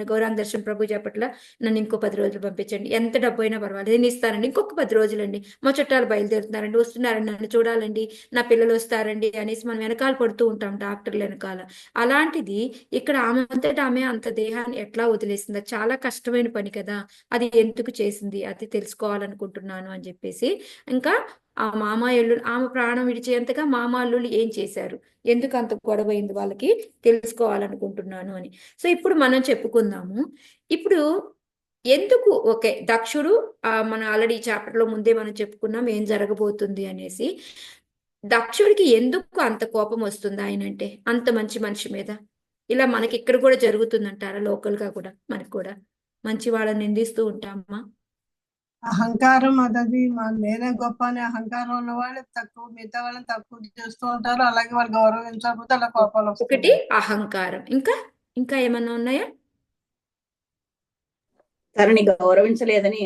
[SPEAKER 1] గౌరాంగ దర్శన్ ప్రభు చెప్పట్ల నన్ను ఇంకో 10 రోజులు పంపించండి, ఎంత డబ్బు అయినా పర్వాలేదు నేను ఇస్తానండి, ఇంకొక 10 రోజులండి, మా చుట్టాలు బయలుదేరుతున్నారండి, వస్తున్నారండి, నన్ను చూడాలండి, నా పిల్లలు వస్తారండి అనేసి మనం వెనకాల పడుతూ ఉంటాం డాక్టర్ల వెనకాల. అలాంటిది ఇక్కడ ఆమె అంతటా ఆమె అంత దేహాన్ని ఎట్లా వదిలేసింది? చాలా కష్టమైన పని కదా, అది ఎందుకు చేసింది అది తెలుసుకోవాలనుకుంటున్నాను అని చెప్పేసి. ఇంకా ఆ మామాయిళ్ళు ఆమె ప్రాణం విడిచేంతగా మామాళ్ళు ఏం చేశారు, ఎందుకు అంత గొడవైంది వాళ్ళకి తెలుసుకోవాలనుకుంటున్నాను అని. సో ఇప్పుడు మనం చెప్పుకుందాము. ఇప్పుడు ఎందుకు ఓకే దక్షుడు మన ఆల్రెడీ చాప్టర్ లో ముందే మనం చెప్పుకున్నాం ఏం జరగబోతుంది అనేసి. దక్షుడికి ఎందుకు అంత కోపం వస్తుంది ఆయన అంటే, అంత మంచి మనిషి మీద? ఇలా మనకి ఇక్కడ కూడా జరుగుతుందంటారా? లోకల్ గా కూడా మనకి కూడా మంచి వాళ్ళని నిందిస్తూ ఉంటామా?
[SPEAKER 3] అహంకారం అదది, నేనే గొప్ప అనే అహంకారం ఉన్న వాళ్ళు తక్కువ, మిగతా వాళ్ళని తక్కువ చేస్తూ ఉంటారు. అలాగే వాళ్ళు గౌరవించకపోతే అలా కోపాలు
[SPEAKER 1] ఒకటి
[SPEAKER 3] వస్తాయి.
[SPEAKER 1] అహంకారం, ఇంకా ఏమన్నా ఉన్నాయా?
[SPEAKER 6] తనని గౌరవించలేదని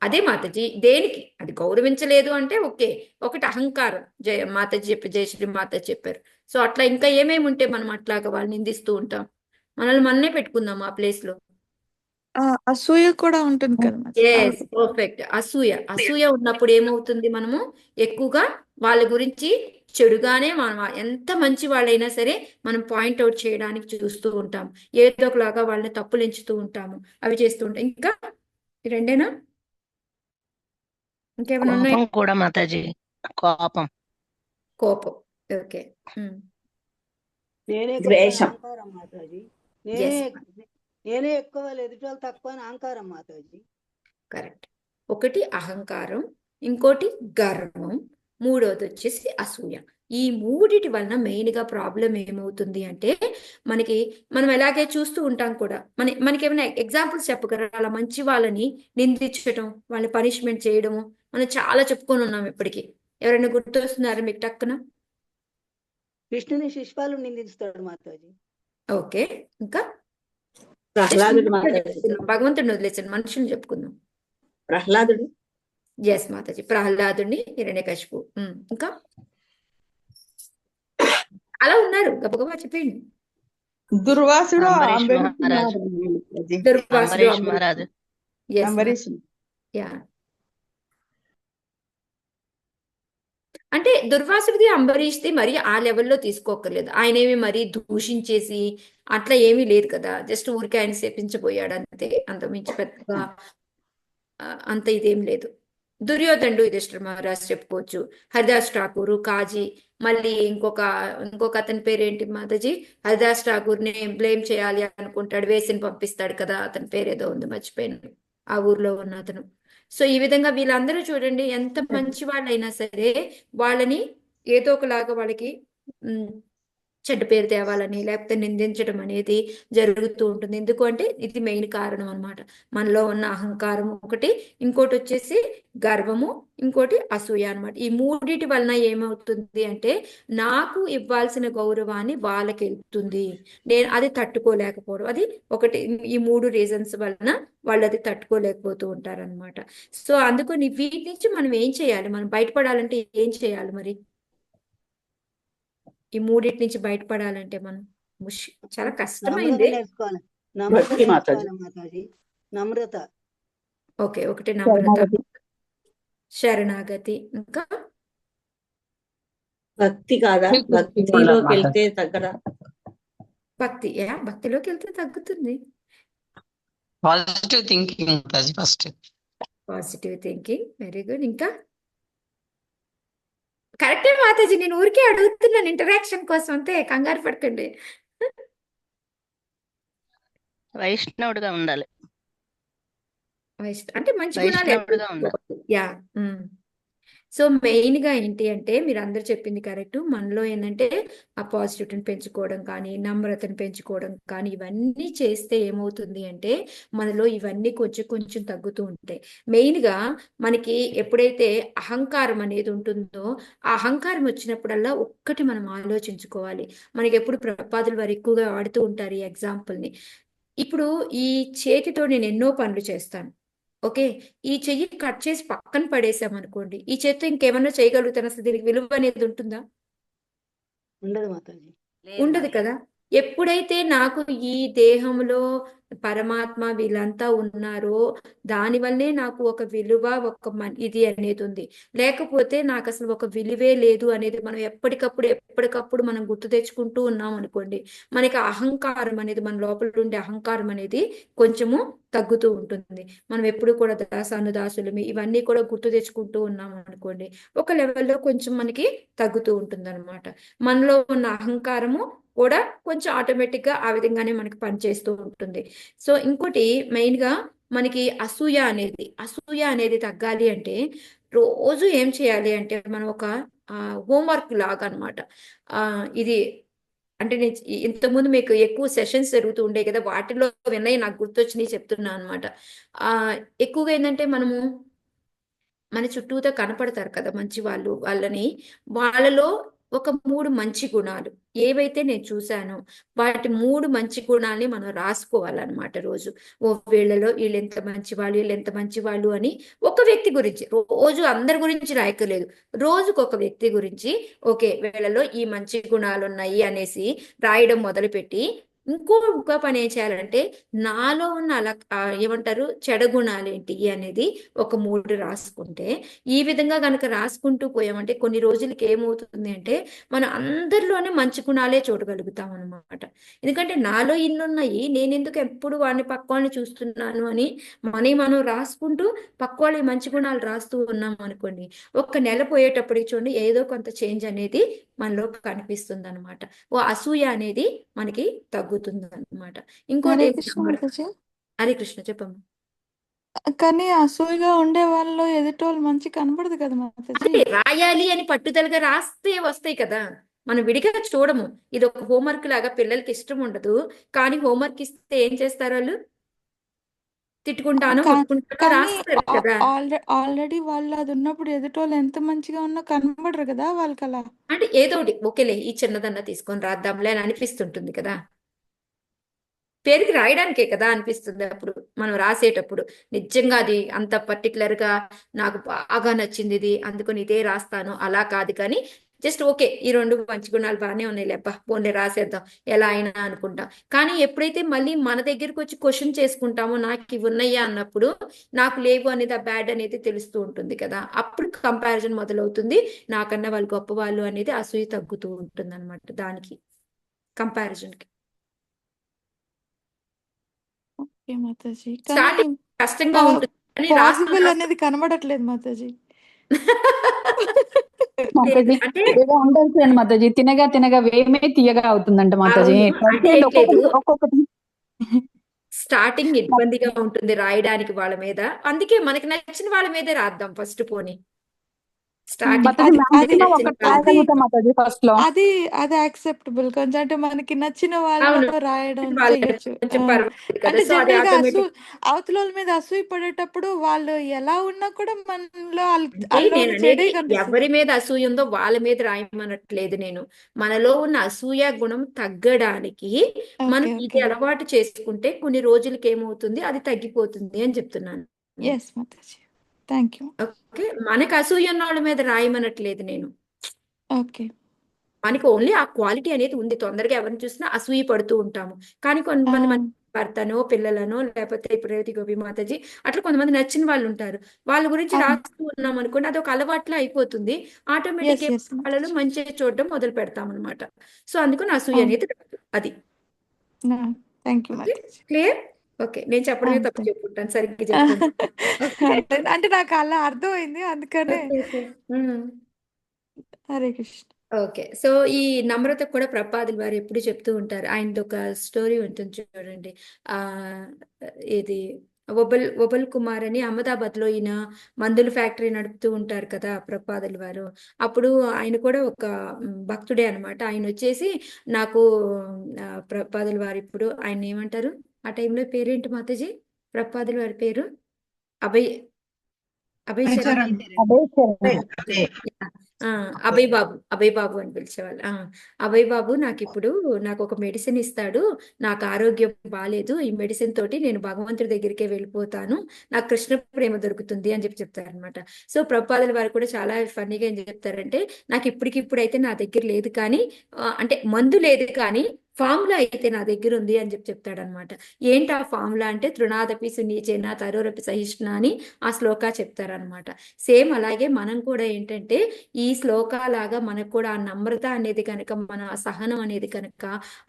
[SPEAKER 1] అదే మాతాజీ, దేనికి అది గౌరవించలేదు అంటే ఓకే, ఒకటి అహంకారం. మాతాజీ జయశ్రీ మాతాజీ చెప్పారు. సో అట్లా ఇంకా ఏమేమి ఉంటే మనం అట్లాగా వాళ్ళని నిందిస్తూ ఉంటాం? మనల్ని మననే పెట్టుకుందాం ఆ ప్లేస్ లో.
[SPEAKER 7] అసూయ కూడా ఉంటుంది కదా మరి.
[SPEAKER 1] Yes, perfect. అసూయ ఉన్నప్పుడు ఏమవుతుంది, మనము ఎక్కువగా వాళ్ళ గురించి చెడుగానే, మనం ఎంత మంచి వాళ్ళైనా సరే మనం పాయింట్అవుట్ చేయడానికి చూస్తూ ఉంటాం, ఏదో ఒకలాగా వాళ్ళని తప్పులు ఎంచుతూ ఉంటాము, అవి చేస్తూ ఉంటాం. ఇంకా ఈ రెండేనా? ఇంకేమైనా ఉన్నాయి?
[SPEAKER 8] కోపం కూడా మాతాజీ, కోపం.
[SPEAKER 1] ఓకే.
[SPEAKER 4] నేనే గొప్ప
[SPEAKER 6] ద్వేషం.
[SPEAKER 4] అహంకారం మాతాజీ.
[SPEAKER 1] Yes.
[SPEAKER 4] నేనే ఎక్కువ, వాళ్ళు ఎదుటి వాళ్ళు తక్కువ అని అహంకారం మాతాజీ.
[SPEAKER 1] కరెక్ట్. ఒకటి అహంకారం, ఇంకోటి గర్వం, మూడోది వచ్చేసి అసూయ. ఈ మూడిటి వలన మెయిన్ గా ప్రాబ్లం ఏమవుతుంది అంటే, మనం ఎలాగే చూస్తూ ఉంటాం కూడా. మనకి ఏమైనా ఎగ్జాంపుల్స్ చెప్పగలరా? అలా మంచి వాళ్ళని నిందించడం, వాళ్ళని పనిష్మెంట్ చేయడము మనం చాలా చెప్పుకొని ఉన్నాం ఇప్పటికి. ఎవరైనా గుర్తొస్తున్నారా మీకు టక్కున?
[SPEAKER 4] కృష్ణుని శిష్పాలు నిందిస్తాడు మాతాజీ.
[SPEAKER 1] ఓకే. ఇంకా
[SPEAKER 6] ప్రహ్లాదుడు మాతాజీ.
[SPEAKER 1] భగవంతుడిని వదిలేసాను, మనుషుల్ని చెప్పుకుందాం.
[SPEAKER 6] ప్రహ్లాదుడు
[SPEAKER 1] ఎస్ మాతాజీ, ప్రహ్లాదుని హిరణ్యకశిపు. ఇంకా అలా ఉన్నారు, గబగబా చెప్పండి.
[SPEAKER 9] దుర్వాసుడు
[SPEAKER 8] అంబరీష్
[SPEAKER 9] అంబరీష్
[SPEAKER 8] మహారాజు.
[SPEAKER 9] మాతాజీ.
[SPEAKER 1] దుర్వాసుడు,
[SPEAKER 8] అంబరీష్ మహారాజు.
[SPEAKER 1] Yes
[SPEAKER 9] Ambarish
[SPEAKER 1] yeah. అంటే దుర్వాసుడిది అంబరీష్ది మరి ఆ లెవెల్లో తీసుకోకర్లేదు. ఆయన ఏమి మరీ దూషించేసి అట్లా ఏమీ లేదు కదా, జస్ట్ ఊరికే ఆయన శపించబోయాడు అంతే, అంత మించి పెద్దగా అంత ఇదేం లేదు. దుర్యోధనుడు యుధిష్ఠిర మహారాజ్ చెప్పుకోవచ్చు, హరిదాస్ ఠాకూరు, కాజీ, మళ్ళీ ఇంకొక అతని పేరేంటి మాతాజీ, హరిదాస్ ఠాకూర్ని బ్లేమ్ చేయాలి అనుకుంటాడు, వేసిని పంపిస్తాడు కదా, అతని పేరేదో ఉంది మర్చిపోయాను, ఆ ఊర్లో ఉన్న అతను. సో ఈ విధంగా వీళ్ళందరూ చూడండి, ఎంత మంచి వాళ్ళైనా సరే వాళ్ళని ఏదో ఒకలాగా వాళ్ళకి చెడ్డ పేరు తేవాలని లేకపోతే నిందించడం అనేది జరుగుతూ ఉంటుంది. ఎందుకు అంటే ఇది మెయిన్ కారణం అన్నమాట. మనలో ఉన్న అహంకారం ఒకటి, ఇంకోటి వచ్చేసి గర్వము, ఇంకోటి అసూయ అన్నమాట. ఈ మూడిటి వలన ఏమవుతుంది అంటే నాకు ఇవ్వాల్సిన గౌరవాన్ని వాళ్ళకి వెళ్తుంది, నేను అది తట్టుకోలేకపోవడం, అది ఒకటి. ఈ మూడు రీజన్స్ వలన వాళ్ళు అది తట్టుకోలేకపోతూ ఉంటారన్నమాట. సో అందుకని వీటి నుంచి మనం ఏం చేయాలి, మనం బయటపడాలంటే ఏం చేయాలి మరి? ఈ మూడింటి నుంచి బయటపడాలంటే మనం చాలా
[SPEAKER 4] నమ్రత
[SPEAKER 1] కష్టమైంది.
[SPEAKER 4] నేర్చుకోవాలి, నమ్రత
[SPEAKER 6] భక్తి మాతాజీ.
[SPEAKER 4] నేర్చుకోవాలి మాతాజీ, నమ్రత.
[SPEAKER 1] ఓకే, ఒకటి నమ్రత,
[SPEAKER 6] శరణాగతి.
[SPEAKER 1] శరణాగతి, ఇంకా
[SPEAKER 6] భక్తి కాదా? భక్తిలోకి వెళ్తే తగ్గదా?
[SPEAKER 1] భక్తి. భక్తిలోకి వెళ్తే తగ్గుతుంది.
[SPEAKER 8] Positive thinking first.
[SPEAKER 1] Positive thinking, very good. ఇంకా కరెక్టే మాతాజీ, నేను ఊరికే అడుగుతున్నాను ఇంటరాక్షన్ కోసం అంతే, కంగారు పడకండి.
[SPEAKER 8] వైష్ణవుడిగా ఉండాలి.
[SPEAKER 1] అంటే మంచి గుణాలు
[SPEAKER 8] వైష్ణవుడిగా ఉండాలి.
[SPEAKER 1] యా. సో మెయిన్ గా ఏంటి అంటే మీరు అందరు చెప్పింది కరెక్ట్. మనలో ఏంటంటే ఆ పాజిటివిటీని పెంచుకోవడం కానీ, నమ్రతను పెంచుకోవడం కానీ, ఇవన్నీ చేస్తే ఏమవుతుంది అంటే మనలో ఇవన్నీ కొంచెం కొంచెం తగ్గుతూ ఉంటాయి. మెయిన్ గా మనకి ఎప్పుడైతే అహంకారం అనేది ఉంటుందో ఆ అహంకారం వచ్చినప్పుడల్లా ఒక్కటి మనం ఆలోచించుకోవాలి. మనకి ఎప్పుడు ప్రపాదులు వారు ఎక్కువగా వాడుతూ ఉంటారు ఈ ఎగ్జాంపుల్ ని. ఇప్పుడు ఈ చేతితో నేను ఎన్నో పనులు చేస్తాను, ఓకే, ఈ చెయ్యి కట్ చేసి పక్కన పడేసామనుకోండి, ఈ చేత్తో ఇంకేమన్నా చేయగలుగుతాను? అసలు దీనికి విలువ అనేది ఉంటుందా?
[SPEAKER 4] ఉండదు మాతాజీ.
[SPEAKER 1] ఉండదు కదా. ఎప్పుడైతే నాకు ఈ దేహంలో పరమాత్మ వీళ్ళంతా ఉన్నారో దానివల్లే నాకు ఒక విలువ, ఒక ఇది అనేది ఉంది. లేకపోతే నాకు అసలు ఒక విలువే లేదు అనేది మనం ఎప్పటికప్పుడు మనం గుర్తు తెచ్చుకుంటూ ఉన్నాం అనుకోండి, మనకి అహంకారం అనేది, మన లోపల ఉండే అహంకారం అనేది కొంచెము తగ్గుతూ ఉంటుంది. మనం ఎప్పుడు కూడా దాసానుదాసులమి ఇవన్నీ కూడా గుర్తు తెచ్చుకుంటూ ఉన్నాం అనుకోండి, ఒక లెవెల్లో కొంచెం మనకి తగ్గుతూ ఉంటుంది అనమాట. మనలో ఉన్న అహంకారము కూడా కొంచెం ఆటోమేటిక్ గా ఆ విధంగానే మనకి పనిచేస్తూ ఉంటుంది. సో ఇంకోటి మెయిన్ గా మనకి అసూయ అనేది తగ్గాలి అంటే రోజు ఏం చేయాలి అంటే మనం ఒక హోంవర్క్ లాగా అనమాట. ఇది అంటే నేను ఇంతకుముందు మీకు ఎక్కువ సెషన్స్ జరుగుతూ ఉండే కదా, వాటిలో విన్నవి నాకు గుర్తొచ్చినాయి చెప్తున్నాను అనమాట. ఎక్కువగా ఏంటంటే మనము మన చుట్టూతో కనపడతారు కదా మంచి వాళ్ళు, వాళ్ళలో ఒక 3 మంచి గుణాలు ఏవైతే నేను చూశానో వాటి 3 మంచి గుణాలని మనం రాసుకోవాలన్నమాట రోజు. ఓ వీళ్ళలో వీళ్ళు ఎంత మంచి వాళ్ళు అని ఒక వ్యక్తి గురించి, రోజు అందరి గురించి రాయక్కర్లేదు, రోజుకొక వ్యక్తి గురించి ఓకే వీళ్ళలో ఈ మంచి గుణాలు ఉన్నాయి అనేసి రాయడం మొదలుపెట్టి ఇంకో పని ఏం చేయాలంటే నాలో ఉన్న ఏమంటారు చెడు గుణాలు ఏంటి అనేది ఒక 3 రాసుకుంటే, ఈ విధంగా కనుక రాసుకుంటూ పోయామంటే కొన్ని రోజులకి ఏమవుతుంది అంటే మనం అందరిలోనే మంచి గుణాలే చూడగలుగుతాం అనమాట. ఎందుకంటే నాలో ఇన్నున్నాయి, నేను ఎందుకు ఎప్పుడు వాడిని పక్వాన్ని చూస్తున్నాను అని మనం రాసుకుంటూ పక్వాళ్ళ మంచి గుణాలు రాస్తూ ఉన్నాం అనుకోండి, ఒక్క నెల పోయేటప్పటికి చూడండి ఏదో కొంత చేంజ్ అనేది మనలో కనిపిస్తుంది అనమాట. ఓ అసూయ అనేది మనకి తగ్గుతుంది అనమాట. ఇంకోటి
[SPEAKER 7] హరే కృష్ణ మాతాజీ.
[SPEAKER 1] హరే కృష్ణ చెప్పమ్మా.
[SPEAKER 7] కానీ అసూయగా ఉండే వాళ్ళలో ఎదుటోళ్ళు మంచి కనపడదు కదా మాతాజీ.
[SPEAKER 1] అంటే రాయాలి అని పట్టుదలగా రాస్తే వస్తాయి కదా, మనం విడిగా చూడము. ఇది ఒక హోంవర్క్ లాగా పిల్లలకి ఇష్టం ఉండదు, కానీ హోంవర్క్ ఇస్తే ఏం చేస్తారు వాళ్ళు? తిట్టుకుంటాను కొట్టుకుంటాను
[SPEAKER 7] కానీ
[SPEAKER 1] రాస్తారు కదా.
[SPEAKER 7] ఆల్రెడీ వాళ్ళు అది ఉన్నప్పుడు ఎదుటోళ్ళు ఎంత మంచిగా ఉన్నా కనపడరు కదా వాళ్ళకి అలా.
[SPEAKER 1] అంటే ఏదో ఒకటి ఓకేలే ఈ చిన్నదన్నా తీసుకొని రాద్దాంలే అని అనిపిస్తుంటుంది కదా. పేరుకి రాయడానికే కదా అనిపిస్తుంది అప్పుడు మనం రాసేటప్పుడు. నిజంగా అది అంత పర్టికులర్ గా నాకు బాగా నచ్చింది ఇది అందుకని ఇదే రాస్తాను అలా కాదు, కానీ జస్ట్ ఓకే ఈ రెండు మంచి గుణాలు బాగానే ఉన్నాయి లేబ్బా పోన్లే రాసేద్దాం ఎలా అయినా అనుకుంటాం. కానీ ఎప్పుడైతే మళ్ళీ మన దగ్గరికి వచ్చి క్వశ్చన్ చేసుకుంటామో నాకు ఇవి ఉన్నాయా అన్నప్పుడు నాకు లేవు అనేది ఆ బ్యాడ్ అనేది తెలుస్తూ ఉంటుంది కదా, అప్పుడు కంపారిజన్ మొదలవుతుంది. నాకన్నా వాళ్ళు గొప్ప వాళ్ళు అనేది అసూయ తగ్గుతూ ఉంటుంది అనమాట దానికి కంపారిజన్ కి.
[SPEAKER 7] ఓకే మాతాజీ. కానీ
[SPEAKER 1] స్టార్టింగ్ కష్టంగా ఉంటుంది కానీ
[SPEAKER 7] పాసిబుల్ అనేది కనబడట్లేదు మాతాజీ.
[SPEAKER 10] మాతాజీ
[SPEAKER 1] అంటే
[SPEAKER 10] ఏదో అంటారు చూడండి మాతాజీ, తినగా తినగా వేమే తీయగా అవుతుందంట మాతాజీ.
[SPEAKER 1] అవును
[SPEAKER 10] ట్రై
[SPEAKER 1] అంటే
[SPEAKER 10] చేయండి
[SPEAKER 1] ఏం లేదు,
[SPEAKER 10] ఒక్కొక్కటి.
[SPEAKER 1] స్టార్టింగ్ ఇబ్బందిగా ఉంటుంది రాయడానికి వాళ్ళ మీద, అందుకే మనకి నచ్చిన వాళ్ళ మీదే రాద్దాం ఫస్ట్ పోనీ. స్టార్టింగ్
[SPEAKER 10] మాతాజీ
[SPEAKER 7] అది
[SPEAKER 10] మాక్సిమం
[SPEAKER 1] నచ్చిన
[SPEAKER 10] ఒకటి
[SPEAKER 1] వాళ్ళ
[SPEAKER 7] అది
[SPEAKER 10] రాయగలుగుతాం మాతాజీ ఫస్ట్ లో.
[SPEAKER 7] అది అది యాక్సెప్టబుల్ కొంచెం. అంటే మనకి నచ్చిన
[SPEAKER 1] అవును
[SPEAKER 7] వాళ్ళలో రాయడం
[SPEAKER 1] వాళ్ళ
[SPEAKER 7] చెయ్యొచ్చు.
[SPEAKER 1] కొంచెం పర్వాలేదు కదా,
[SPEAKER 7] అంటే
[SPEAKER 1] సో అది
[SPEAKER 7] జనరల్ గా
[SPEAKER 1] ఆటోమేటిక్.
[SPEAKER 7] అవతల వాళ్ళ మీద అసూయ పడేటప్పుడు వాళ్ళు ఎలా ఉన్నా కూడా మనలో
[SPEAKER 1] అంటే
[SPEAKER 7] అల్లోని
[SPEAKER 1] నేను
[SPEAKER 7] చెడే
[SPEAKER 1] అనేది
[SPEAKER 7] కనిపిస్తుంది.
[SPEAKER 1] ఎవరి మీద అసూయ ఉందో వాళ్ళ మీద రాయమనట్లేదు నేను. మనలో ఉన్న అసూయ గుణం తగ్గడానికి మనం
[SPEAKER 7] ఓకే
[SPEAKER 1] ఇది
[SPEAKER 7] ఓకే
[SPEAKER 1] అలవాటు చేసుకుంటే కొన్ని రోజులకి ఏమవుతుంది అది తగ్గిపోతుంది అని చెప్తున్నాను నేను.
[SPEAKER 7] ఎస్ మాతాజీ. Thank you.
[SPEAKER 1] ఓకే మనకు అసూయ ఉన్న వాళ్ళ మీద రాయమనట్లేదు నేను.
[SPEAKER 7] ఓకే.
[SPEAKER 1] మనకి ఓన్లీ ఆ క్వాలిటీ అనేది ఉంది, తొందరగా ఎవరిని చూసినా అసూయ పడుతూ ఉంటాము. కానీ కొంతమంది మన భర్తనో పిల్లలనో లేకపోతే ఇప్పుడు రేవతి గోపి మాతాజీ అట్లా కొంతమంది నచ్చిన వాళ్ళు ఉంటారు, వాళ్ళ గురించి రాస్తూ ఉన్నాం అనుకోండి అది ఒక అలవాట్లా అయిపోతుంది. ఆటోమేటిక్
[SPEAKER 7] ఎస్ ఎస్
[SPEAKER 1] వాళ్ళలో
[SPEAKER 7] మాతాజీ.
[SPEAKER 1] మంచిగా చూడడం మొదలు పెడతాం అనమాట. సో అందుకని అసూయ అనేది రాదు. అది
[SPEAKER 7] thank you
[SPEAKER 1] okay
[SPEAKER 7] Mataji.
[SPEAKER 1] Clear. Okay నేను చెప్పడమే తప్పు
[SPEAKER 7] అంతే.
[SPEAKER 1] చెప్పుకుంటాను, సరిగ్గా చెప్పుకుంటాను. ఓకే
[SPEAKER 7] అంటే అంటే నాకు అలా అర్థమైంది అందుకనే.
[SPEAKER 1] Okay okay.
[SPEAKER 7] Hare Krishna.
[SPEAKER 1] Okay so ఈ నమ్రత కూడా ప్రపాదులు వారు ఎప్పుడు చెప్తూ ఉంటారు. ఆయనది ఒక స్టోరీ ఉంటుంది చూడండి. ఆ ఇది ఒబల్ కుమార్ అని అహ్మదాబాద్ లో ఈయన మందుల ఫ్యాక్టరీ నడుపుతూ ఉంటారు కదా ప్రపాదులు వారు. అప్పుడు ఆయన కూడా ఒక భక్తుడే అనమాట. ఆయన వచ్చేసి నాకు ప్రపాదులు వారు ఇప్పుడు ఆయన ఏమంటారు ఆ టైంలో పేరేంటి మాతాజీ ప్రపాదులు వారి పేరు? అభయ్ అభయ్ చరణ్
[SPEAKER 10] అదే సరే.
[SPEAKER 2] అదే
[SPEAKER 1] అభయ్ బాబు అని పిలిచేవాళ్ళు. అభయ్ బాబు నాకు ఒక మెడిసిన్ ఇస్తాడు, నాకు ఆరోగ్యం బాగాలేదు, ఈ మెడిసిన్ తోటి నేను భగవంతుడి దగ్గరికే వెళ్ళిపోతాను, నాకు కృష్ణ ప్రేమ దొరుకుతుంది అని చెప్తారు అనమాట. సో ప్రభుపాదుల వారు కూడా చాలా ఫన్నీగా ఏం చెప్తారంటే, నాకు ఇప్పటికిప్పుడైతే నా దగ్గర లేదు కానీ అంటే మందు లేదు కానీ ఫార్ములా అయితే నా దగ్గర ఉంది అని చెప్తాడనమాట. ఏంటి ఆ ఫార్ములా అంటే తృణాదపి సునీచేన తరోరపి సహిష్ణ అని ఆ శ్లోకా చెప్తారనమాట. సేమ్ అలాగే మనం కూడా ఏంటంటే ఈ శ్లోకాలాగా మనకు కూడా ఆ నమ్రత అనేది కనుక మన సహనం అనేది కనుక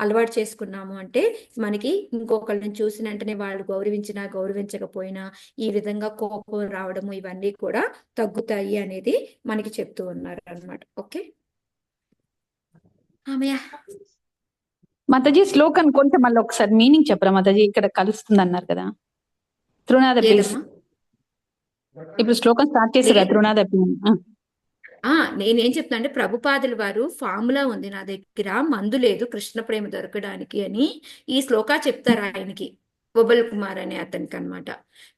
[SPEAKER 1] అలవాటు చేసుకున్నాము అంటే మనకి ఇంకొకళ్ళని చూసిన వెంటనే వాళ్ళు గౌరవించినా గౌరవించకపోయినా ఈ విధంగా కోపం రావడము ఇవన్నీ కూడా తగ్గుతాయి అనేది మనకి చెప్తూ ఉన్నారు అనమాట. ఓకే ఆమెయా
[SPEAKER 10] మాతాజీ శ్లోకం కొంచెం మళ్ళీ ఒకసారి మీనింగ్ చెప్పరా మాతాజీ? ఇక్కడ కలుస్తుంది అన్నారు కదా తృణాదపి.
[SPEAKER 1] ఏదమ్మా
[SPEAKER 10] ఇప్పుడు శ్లోకం స్టార్ట్ చేశారు కదా తృణాదపి.
[SPEAKER 1] నేనేం చెప్తాను అంటే ప్రభుపాదుల వారు ఫార్ములా ఉంది నా దగ్గర, మందు లేదు కృష్ణ ప్రేమ దొరకడానికి అని ఈ శ్లోకా చెప్తారు ఆయనకి, ఒబల్ కుమార్ అనే అతనికి అనమాట.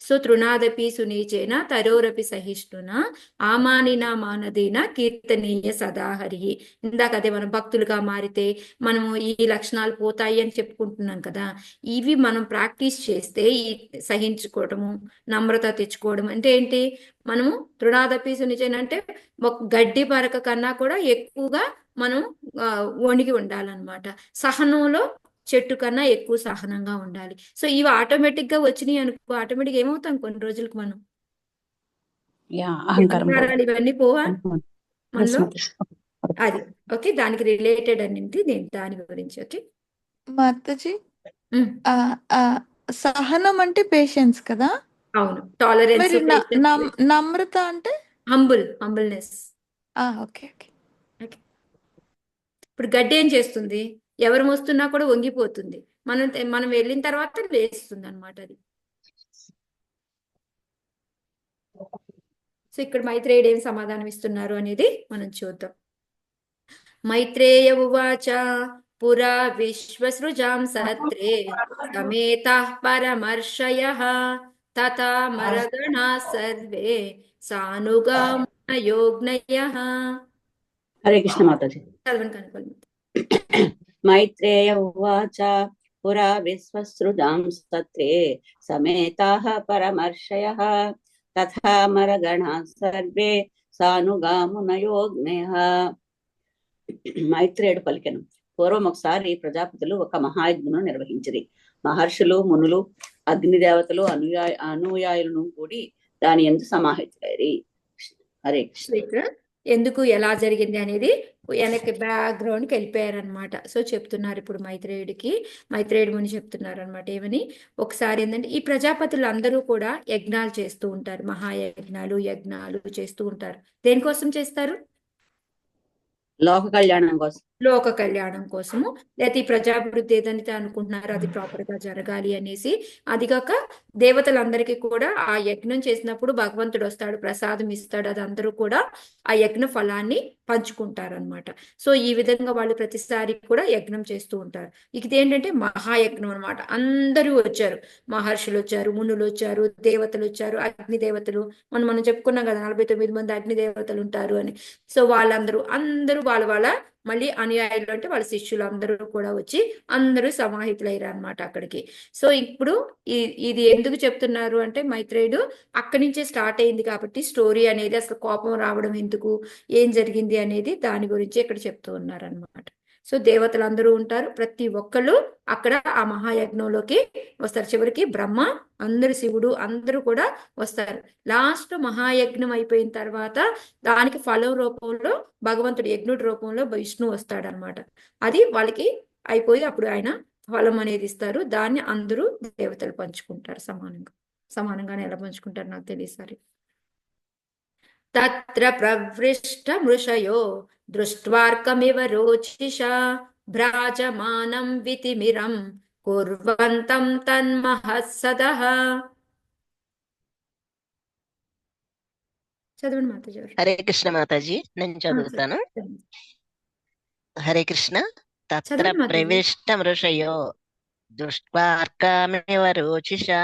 [SPEAKER 1] సో తృణాదపి సునీచేన తరోరపి సహిష్ణున ఆమానినా మానదేన కీర్తనీయ సదాహరి. ఇందాక అదే మనం భక్తులుగా మారితే మనము ఈ లక్షణాలు పోతాయి అని చెప్పుకుంటున్నాం కదా, ఇవి మనం ప్రాక్టీస్ చేస్తే ఈ సహించుకోవడము నమ్రత తెచ్చుకోవడం అంటే ఏంటి, మనము తృణాదపి సునిచేన అంటే ఒక గడ్డి పరక కన్నా కూడా ఎక్కువగా మనం వణిగి ఉండాలన్నమాట. సహనంలో చెట్టు కన్నా ఎక్కువ సహనంగా ఉండాలి. సో ఇవి ఆటోమేటిక్ గా వచ్చినాయి అనుకో, ఆటోమేటిక్ ఏమవుతాం కొన్ని రోజులకు మనం అహంకారాలు ఇవన్నీ పోవా మనలో. అది ఓకే దానికి రిలేటెడ్ అనేది నేను దాని గురించి. ఓకే
[SPEAKER 7] మాతాజీ సహనం అంటే పేషెన్స్ కదా?
[SPEAKER 1] అవును టాలరెన్స్.
[SPEAKER 7] మరి నమ్రత అంటే
[SPEAKER 1] హంబుల్నెస్.
[SPEAKER 7] Okay okay.
[SPEAKER 1] ఇప్పుడు గడ్డి ఏం చేస్తుంది, ఎవరు మోస్తున్నా కూడా వంగిపోతుంది, మనం వెళ్ళిన తర్వాత లేస్తుంది అనమాట అది. సో ఇక్కడ మైత్రేయుడు ఏం సమాధానం ఇస్తున్నారు అనేది మనం చూద్దాం. మైత్రేయ ఉవాచ పురా విశ్వసృజాం సత్రే సమేతః పరమర్షయః తథా మరగణా సర్వే సానుగామయోగ్నయః.
[SPEAKER 6] హరే కృష్ణ మాతాజీ.
[SPEAKER 1] చదవండి కనుకోండి.
[SPEAKER 6] మైత్రేయ ఉవాచ పురా విశ్వసృజాం సత్రే సమేతాః పరమర్షయః తథా మరగణాః సర్వే సానుగామునయోజ్ఞయః. మైత్రేయుడు పలికెను, పూర్వం ఒకసారి ప్రజాపతులు ఒక మహాయజ్ఞను నిర్వహించిరి. మహర్షులు, మునులు, అగ్నిదేవతలు, అనుయాయులను కూడి దాని యందు సమాహితులైరి. హరే
[SPEAKER 1] సో
[SPEAKER 6] కృష్ణ.
[SPEAKER 1] ఇక్కడ ఎందుకు ఎలా జరిగింది అనేది వెనక్కి బ్యాక్గ్రౌండ్కి వెళ్ళిపోయారనమాట. సో చెప్తున్నారు ఇప్పుడు మైత్రేయుడు ముని చెప్తున్నారు అనమాట. ఏమని, ఒకసారి ఏంటంటే ఈ ప్రజాపతులు అందరూ కూడా యజ్ఞాలు చేస్తూ ఉంటారు, యజ్ఞాలు చేస్తూ ఉంటారు. దేనికోసం చేస్తారు?
[SPEAKER 6] లోక కళ్యాణం కోసం.
[SPEAKER 1] లోక కళ్యాణం కోసము, లేకపోతే ఈ ప్రజాభివృద్ధి ఏదైతే అనుకుంటున్నారో అది ప్రాపర్ గా జరగాలి అనేసి. అదిగాక దేవతలందరికీ కూడా ఆ యజ్ఞం చేసినప్పుడు భగవంతుడు వస్తాడు, ప్రసాదం ఇస్తాడు, అది అందరూ కూడా ఆ యజ్ఞ ఫలాన్ని పంచుకుంటారు అనమాట. సో ఈ విధంగా వాళ్ళు ప్రతిసారి కూడా యజ్ఞం చేస్తూ ఉంటారు. ఇదేంటంటే మహాయజ్ఞం అనమాట. అందరూ వచ్చారు, మహర్షులు వచ్చారు, మునులు వచ్చారు, దేవతలు వచ్చారు, అగ్ని దేవతలు. మనం చెప్పుకున్నాం కదా 49 మంది అగ్ని దేవతలు ఉంటారు అని. సో అందరూ వాళ్ళ మళ్ళీ అనుయాయులు అంటే వాళ్ళ శిష్యులు అందరూ కూడా వచ్చి అందరూ సమాహితులయ్యారు అనమాట అక్కడికి. సో ఇప్పుడు ఇది ఎందుకు చెప్తున్నారు అంటే, మైత్రేయుడు అక్కడి నుంచే స్టార్ట్ అయింది కాబట్టి స్టోరీ అనేది, అసలు కోపం రావడం ఎందుకు, ఏం జరిగింది అనేది దాని గురించి ఇక్కడ చెప్తూ ఉన్నారు అనమాట. సో దేవతలందరూ ఉంటారు, ప్రతి ఒక్కళ్ళు అక్కడ ఆ మహాయజ్ఞంలోకి వస్తారు. చివరికి బ్రహ్మ, అందరు శివుడు అందరూ కూడా వస్తారు. లాస్ట్ మహాయజ్ఞం అయిపోయిన తర్వాత దానికి ఫలం రూపంలో భగవంతుడు, యజ్ఞుడి రూపంలో విష్ణు వస్తాడనమాట. అది వాళ్ళకి అయిపోయి అప్పుడు ఆయన ఫలం అనేది ఇస్తారు. దాన్ని అందరూ దేవతలు పంచుకుంటారు సమానంగానే. ఎలా పంచుకుంటారు నాకు తెలియదు. సరే. తత్ర ప్రవృష్ట మృషయో దృష్ట్వార్కమివ రోచిషా భ్రాజమానం వితిమిరం కుర్వంతం తన్మహస్సదః. చదవండి మాతాజీ.
[SPEAKER 8] హరే కృష్ణ మాతాజీ, నేను చదువుతాను. హరే కృష్ణ. తత్ర ప్రవిష్ట మృషయో దృష్ట్వార్కమివ రోచిషా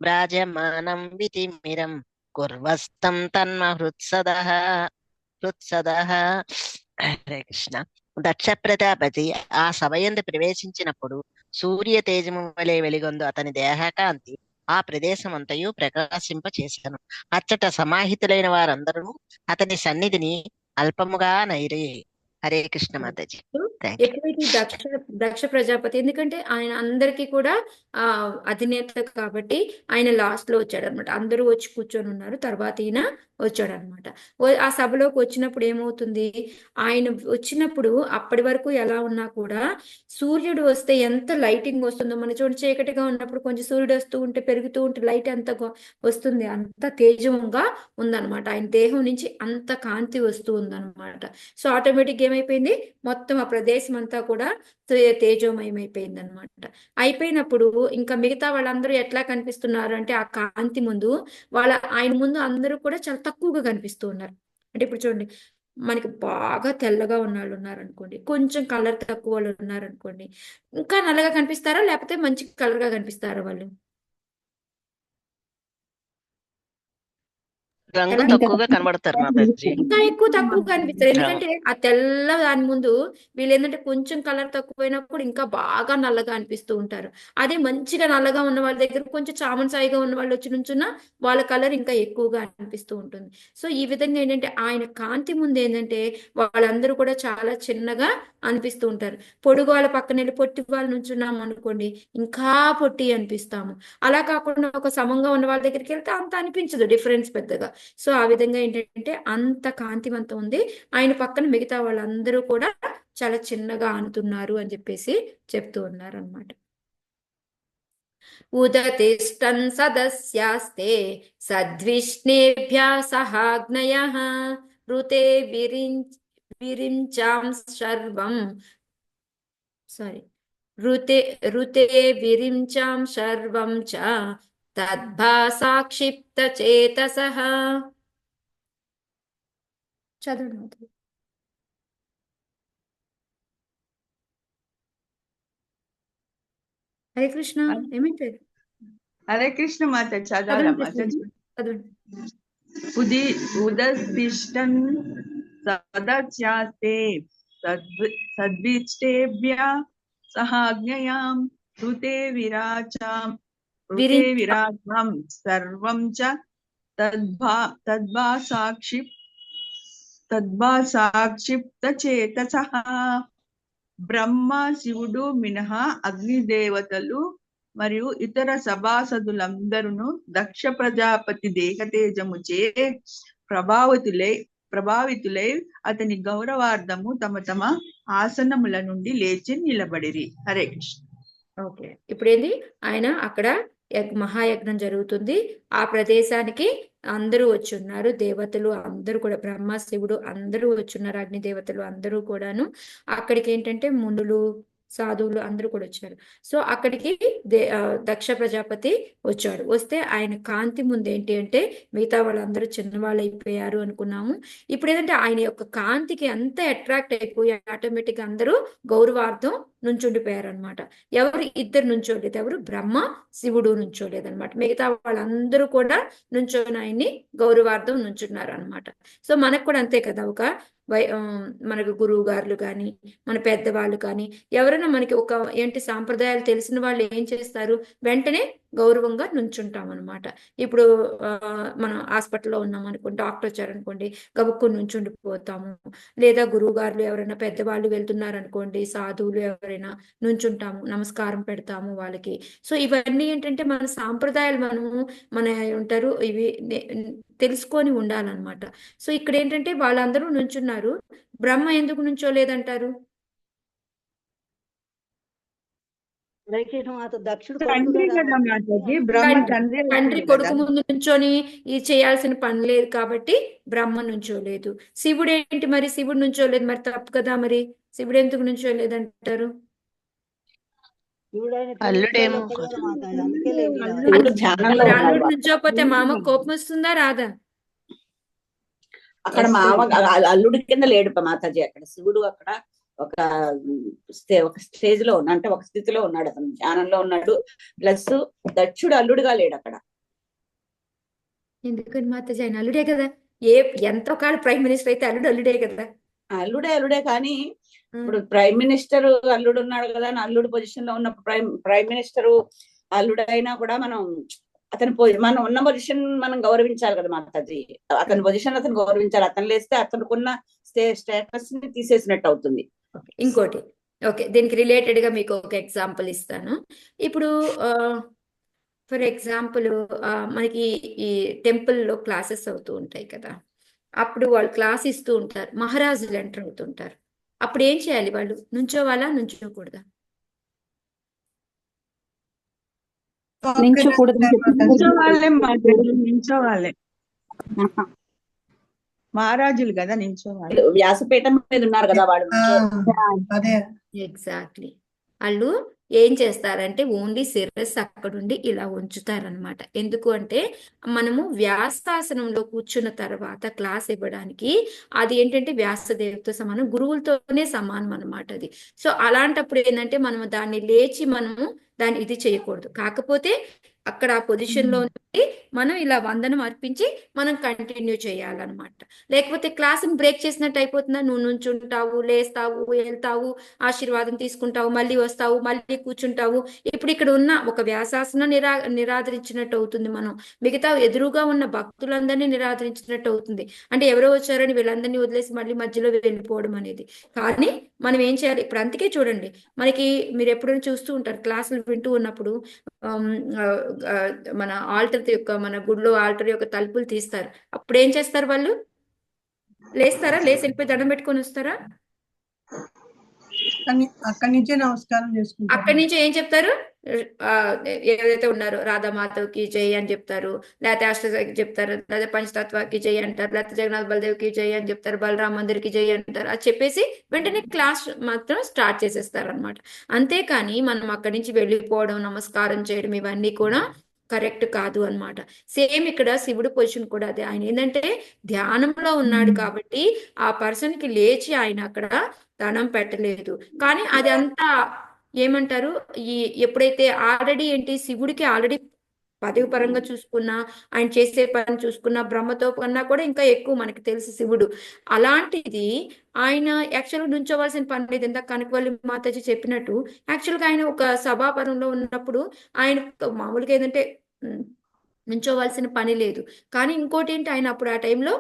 [SPEAKER 8] భ్రాజమానం వితిమిరం కుర్వస్తం తన్మహృత్సదః. హరే కృష్ణ. దక్ష ప్రజాపతి ఆ సభయందు ప్రవేశించినప్పుడు సూర్య తేజము వలె వెలిగొందు అతని దేహకాంతి ఆ ప్రదేశమంతయు ప్రకాశింపచేసెను. అచ్చట సమాహితులైన వారందరూ అతని సన్నిధిని అల్పముగా నైరి. హరే కృష్ణ మాతాజీ.
[SPEAKER 1] ఎప్పుడైతే దక్ష ప్రజాపతి, ఎందుకంటే ఆయన అందరికీ కూడా అధినేత కాబట్టి ఆయన లాస్ట్ లో వచ్చాడు అనమాట. అందరూ వచ్చి కూర్చొని ఉన్నారు, తర్వాత ఈయన వచ్చాడు అనమాట. ఆ సభలోకి వచ్చినప్పుడు ఏమవుతుంది, ఆయన వచ్చినప్పుడు అప్పటి వరకు ఎలా ఉన్నా కూడా సూర్యుడు వస్తే ఎంత లైటింగ్ వస్తుందో, మన చూడండి చీకటిగా ఉన్నప్పుడు కొంచెం సూర్యుడు వస్తూ ఉంటే పెరుగుతూ ఉంటే లైట్ ఎంత వస్తుంది, అంత తేజంగా ఉందన్నమాట. ఆయన దేహం నుంచి అంత కాంతి వస్తూ ఉందన్నమాట. సో ఆటోమేటిక్ ఏమైపోయింది, మొత్తం ఆ ప్రదేశం అంతా కూడా తేజోమయం అయిపోయింది అనమాట. అయిపోయినప్పుడు ఇంకా మిగతా వాళ్ళందరూ ఎట్లా కనిపిస్తున్నారు అంటే, ఆ కాంతి ముందు ఆయన ముందు అందరూ కూడా చాలా తక్కువగా కనిపిస్తూ ఉన్నారు. అంటే ఇప్పుడు చూడండి, మనకి బాగా తెల్లగా ఉన్న వాళ్ళు ఉన్నారనుకోండి, కొంచెం కలర్ తక్కువ వాళ్ళు ఉన్నారనుకోండి, ఇంకా నల్లగా కనిపిస్తారా లేకపోతే మంచి కలర్ గా కనిపిస్తారా వాళ్ళు?
[SPEAKER 8] రంగు తక్కువగా కనబడతారు మాతాజీ.
[SPEAKER 1] ఇంకా తక్కువ కనిపిస్తారు. ఎందుకంటే ఆ తెల్ల దాని ముందు వీళ్ళు ఏంటంటే కొంచెం కలర్ తక్కువైనా కూడా ఇంకా బాగా నల్లగా అనిపిస్తూ ఉంటారు. అదే మంచిగా నల్లగా ఉన్న వాళ్ళ దగ్గర కొంచెం చామన్ సాయిగా ఉన్న వాళ్ళు వచ్చి నుంచున్నా వాళ్ళ కలర్ ఇంకా ఎక్కువగా అనిపిస్తూ ఉంటుంది. సో ఈ విధంగా ఏంటంటే ఆయన కాంతి ముందు ఏంటంటే వాళ్ళందరూ కూడా చాలా చిన్నగా అనిపిస్తూ ఉంటారు. పొడుగు వాళ్ళ పక్కన వెళ్ళి పొట్టి వాళ్ళు నుంచున్నాము అనుకోండి, ఇంకా పొట్టి అనిపిస్తాము. అలా కాకుండా ఒక సమంగా ఉన్న వాళ్ళ దగ్గరికి వెళ్తే అంత అనిపించదు డిఫరెన్స్ పెద్దగా. సో ఆ విధంగా ఏంటంటే అంత కాంతివంతం ఉంది. ఆయన పక్కన మిగతా వాళ్ళందరూ కూడా చాలా చిన్నగా ఆనుతున్నారు అని చెప్పేసి చెప్తూ ఉన్నారు అనమాట. ఉదతిష్టన్ సదస్యాస్తే సద్విష్ణేభ్యా సహాగ్నయః ఋతే విరించాం సర్వం ఋతే విరించాం సర్వం చ తద్భాసాక్షిప్త చేతసః. చదవండి. హరే కృష్ణ. ఏమైతే
[SPEAKER 9] హరే కృష్ణ మాత చదవాలా మాతాజీ? ఉదస్తిష్టన్ సదస్యాస్తే సద్విష్టేభ్య సహాజ్ఞయాం ऋते विराचां ऋते
[SPEAKER 1] విరించి
[SPEAKER 9] विराचां सर्वं च तद्भासाक्षि తద్భాసాక్షిప్తచేతసః. బ్రహ్మ శివుడు మినహా అగ్నిదేవతలు మరియు ఇతర సభాసదులందరూ దక్ష ప్రజాపతి దేహతేజముచే ప్రభావితులై అతని గౌరవార్థము తమ తమ ఆసనముల నుండి లేచి నిలబడిరి. హరే కృష్ణ.
[SPEAKER 1] ఓకే, ఇప్పుడు ఏంది, ఆయన అక్కడ మహాయజ్ఞం జరుగుతుంది. ఆ ప్రదేశానికి అందరూ వచ్చున్నారు, దేవతలు అందరూ కూడా, బ్రహ్మ శివుడు అందరూ వచ్చున్నారు, అగ్ని దేవతలు అందరూ కూడాను. అక్కడికి ఏంటంటే మునులు సాధువులు అందరూ కూడా వచ్చారు. సో అక్కడికి దక్ష ప్రజాపతి వచ్చాడు. వస్తే ఆయన కాంతి ముందు ఏంటి అంటే మిగతా వాళ్ళందరూ చిన్నవాళ్ళు అయిపోయారు అనుకున్నాము. ఇప్పుడు ఏంటంటే ఆయన యొక్క కాంతికి అంత అట్రాక్ట్ అయిపోయి ఆటోమేటిక్ గా అందరూ గౌరవార్థం నుంచుండిపోయారు అనమాట. ఎవరు ఇద్దరు నుంచోలేదు, ఎవరు బ్రహ్మ శివుడు నుంచోలేదు అనమాట. మిగతా వాళ్ళందరూ కూడా నుంచొని ఆయన్ని గౌరవార్థం నుంచున్నారు అనమాట. సో మనకు కూడా అంతే కదా, ఒక మనకు గురువు గారులు కానీ మన పెద్దవాళ్ళు కానీ ఎవరైనా మనకి ఒక ఏంటి సాంప్రదాయాలు తెలిసిన వాళ్ళు ఏం చేస్తారు, వెంటనే గౌరవంగా నుంచుంటాం అనమాట. ఇప్పుడు మనం హాస్పిటల్లో ఉన్నాం అనుకోండి, డాక్టర్ వచ్చారనుకోండి, గబుక్కుని నుంచుండిపోతాము. లేదా గురువు గారులు ఎవరైనా పెద్దవాళ్ళు వెళ్తున్నారు అనుకోండి, సాధువులు ఎవరైనా నుంచుంటాము, నమస్కారం పెడతాము వాళ్ళకి. సో ఇవన్నీ ఏంటంటే మన సాంప్రదాయాలు, మనము మన ఉంటారు ఇవి తెలుసుకొని ఉండాలన్నమాట. సో ఇక్కడ ఏంటంటే వాళ్ళందరూ నుంచున్నారు, బ్రహ్మ ఎందుకు నుంచోలేదంటారు?
[SPEAKER 4] దక్షుడు
[SPEAKER 9] తండ్రి కదా మాతాజీ, బ్రహ్మ తండ్రి
[SPEAKER 1] తండ్రి
[SPEAKER 9] అవుతాడు
[SPEAKER 1] కొడుకు
[SPEAKER 9] కదా.
[SPEAKER 1] ముందు నుంచొని ఇది చేయాల్సిన పని లేదు కాబట్టి బ్రహ్మ నుంచోలేదు. శివుడు ఏంటి మరి, శివుడు నుంచోలేదు, మరి తప్పు కదా, మరి శివుడు ఎందుకు నుంచోలేదు అంటారు?
[SPEAKER 8] అల్లుడేమో
[SPEAKER 4] అందుకే లేదు
[SPEAKER 6] శివుడు ధ్యానంలో
[SPEAKER 1] మరి
[SPEAKER 6] ఉన్నాడు.
[SPEAKER 1] అల్లుడు నుంచోకపోతే మామ కోపం వస్తుందా రాదా?
[SPEAKER 6] అక్కడ మామ అల్లుడి కింద లేడు మాతాజీ, అక్కడ శివుడు అక్కడ ఒక స్టేజ్ లో ఉన్నాడు, అంటే ఒక స్థితిలో ఉన్నాడు, అతను ధ్యానంలో ఉన్నాడు. ప్లస్ దక్షుడు అల్లుడుగా లేడు అక్కడ.
[SPEAKER 1] ఎందుకని మాతాజీ, ఆయన అల్లుడే కదా, ఎంతో కాలం ప్రైమ్ మినిస్టర్ అయితే అల్లుడే కదా.
[SPEAKER 6] అల్లుడే కానీ ఇప్పుడు ప్రైమ్ మినిస్టర్ అల్లుడు ఉన్నాడు కదా, అల్లుడు పొజిషన్ లో ఉన్న ప్రైమ్ మినిస్టర్ అల్లుడైనా కూడా మనం మనం ఉన్న పొజిషన్ మనం గౌరవించాలి కదా మాతాజీ. అతని పొజిషన్ అతను గౌరవించాలి. అతను లేస్తే అతనుకున్న స్టేటస్ ని తీసేసినట్టు అవుతుంది.
[SPEAKER 1] ఇంకోటి, ఓకే, దీనికి రిలేటెడ్ గా మీకు ఒక ఎగ్జాంపుల్ ఇస్తాను. ఇప్పుడు ఫర్ ఎగ్జాంపుల్ మనకి ఈ టెంపుల్లో క్లాసెస్ అవుతూ ఉంటాయి కదా, అప్పుడు వాళ్ళు క్లాస్ ఇస్తూ ఉంటారు, మహారాజులు ఎంటర్ అవుతుంటారు. అప్పుడు ఏం చేయాలి, వాళ్ళు నుంచోవాలా నుంచోకూడదా?
[SPEAKER 9] నించోవాళ్ళే మాతాజీ, నించోవాళ్ళే. మహారాజులు కదా, నించోవాలి.
[SPEAKER 6] వ్యాసపీఠం మీద ఉన్నారు కదా వాళ్ళు.
[SPEAKER 1] ఎగ్జాక్ట్లీ. వాళ్ళు ఏం చేస్తారంటే ఓన్లీ శిరస్సు అక్కడుండి ఇలా ఉంచుతారనమాట. ఎందుకు అంటే మనము వ్యాసాసనంలో కూర్చున్న తర్వాత క్లాస్ ఇవ్వడానికి అది ఏంటంటే వ్యాసదేవుతో సమానం, గురువులతోనే సమానం అనమాట అది. సో అలాంటప్పుడు ఏంటంటే మనము దాన్ని లేచి మనము దాన్ని ఇది చేయకూడదు. కాకపోతే అక్కడ ఆ పొజిషన్లో నుండి మనం ఇలా వందనం అర్పించి మనం కంటిన్యూ చేయాలన్నమాట. లేకపోతే క్లాస్ని బ్రేక్ చేసినట్టు అయిపోతుందా, నువ్వు నుంచుంటావు, లేస్తావు, వెళ్తావు, ఆశీర్వాదం తీసుకుంటావు, మళ్ళీ వస్తావు, మళ్ళీ కూర్చుంటావు. ఇప్పుడు ఇక్కడ ఉన్న ఒక వ్యాసాసనం నిరాదరించినట్టు అవుతుంది, మనం మిగతా ఎదురుగా ఉన్న భక్తులందరినీ నిరాదరించినట్టు అవుతుంది. అంటే ఎవరో వచ్చారని వీళ్ళందరినీ వదిలేసి మళ్ళీ మధ్యలో వెళ్ళిపోవడం అనేది. కానీ మనం ఏం చేయాలి, ఇప్పుడు అందుకే చూడండి, మనకి మీరు ఎప్పుడైనా చూస్తూ ఉంటారు క్లాసులు వింటూ ఉన్నప్పుడు మన ఆల్టర్ యొక్క, మన గుడిలో ఆల్టర్ యొక్క తలుపులు తీస్తారు. అప్పుడు ఏం చేస్తారు వాళ్ళు, లేస్తారా, లేచి వెళ్ళిపోయి దండం పెట్టుకొని వస్తారా?
[SPEAKER 3] అక్కడి నుంచే నమస్కారం చేసుకుంటారు.
[SPEAKER 1] అక్కడి నుంచి ఏం చెప్తారు, ఏదైతే ఉన్నారో రాధామాధవ్కి జై అని చెప్తారు, లేకపోతే అష్టకి చెప్తారు, లేకపోతే పంచతత్వకి జై అంటారు, లేకపోతే జగన్నాథ్ బలదేవ్కి జై అని చెప్తారు, బలరామ్ మందిర్కి జై అంటారు. అది చెప్పేసి వెంటనే క్లాస్ మాత్రం స్టార్ట్ చేసేస్తారు అనమాట. అంతేకాని మనం అక్కడి నుంచి వెళ్ళిపోవడం, నమస్కారం చేయడం ఇవన్నీ కూడా కరెక్ట్ కాదు అన్నమాట. సేమ్ ఇక్కడ శివుడు పొజిషన్ కూడా అదే. ఆయన ఏంటంటే ధ్యానంలో ఉన్నాడు కాబట్టి ఆ పర్సన్ కి లేచి ఆయన అక్కడ దండం పెట్టలేదు. కానీ అది అంతా ఏమంటారు, ఎప్పుడైతే ఆల్రెడీ ఏంటి శివుడికి ఆల్రెడీ పదవి పరంగా చూసుకున్నా, ఆయన చేసే పని చూసుకున్నా, బ్రహ్మతో కన్నా కూడా ఇంకా ఎక్కువ మనకి తెలుసు శివుడు. అలాంటిది ఆయన యాక్చువల్గా నుంచోవలసిన పని లేదు. ఇందాక కనకవల్లి మాతాజీ చెప్పినట్టు యాక్చువల్గా ఆయన ఒక సభాపరంలో ఉన్నప్పుడు ఆయన మామూలుగా ఏంటంటే నుంచోవలసిన పని లేదు. కానీ ఇంకోటి ఏంటి, ఆయన అప్పుడు ఆ టైంలో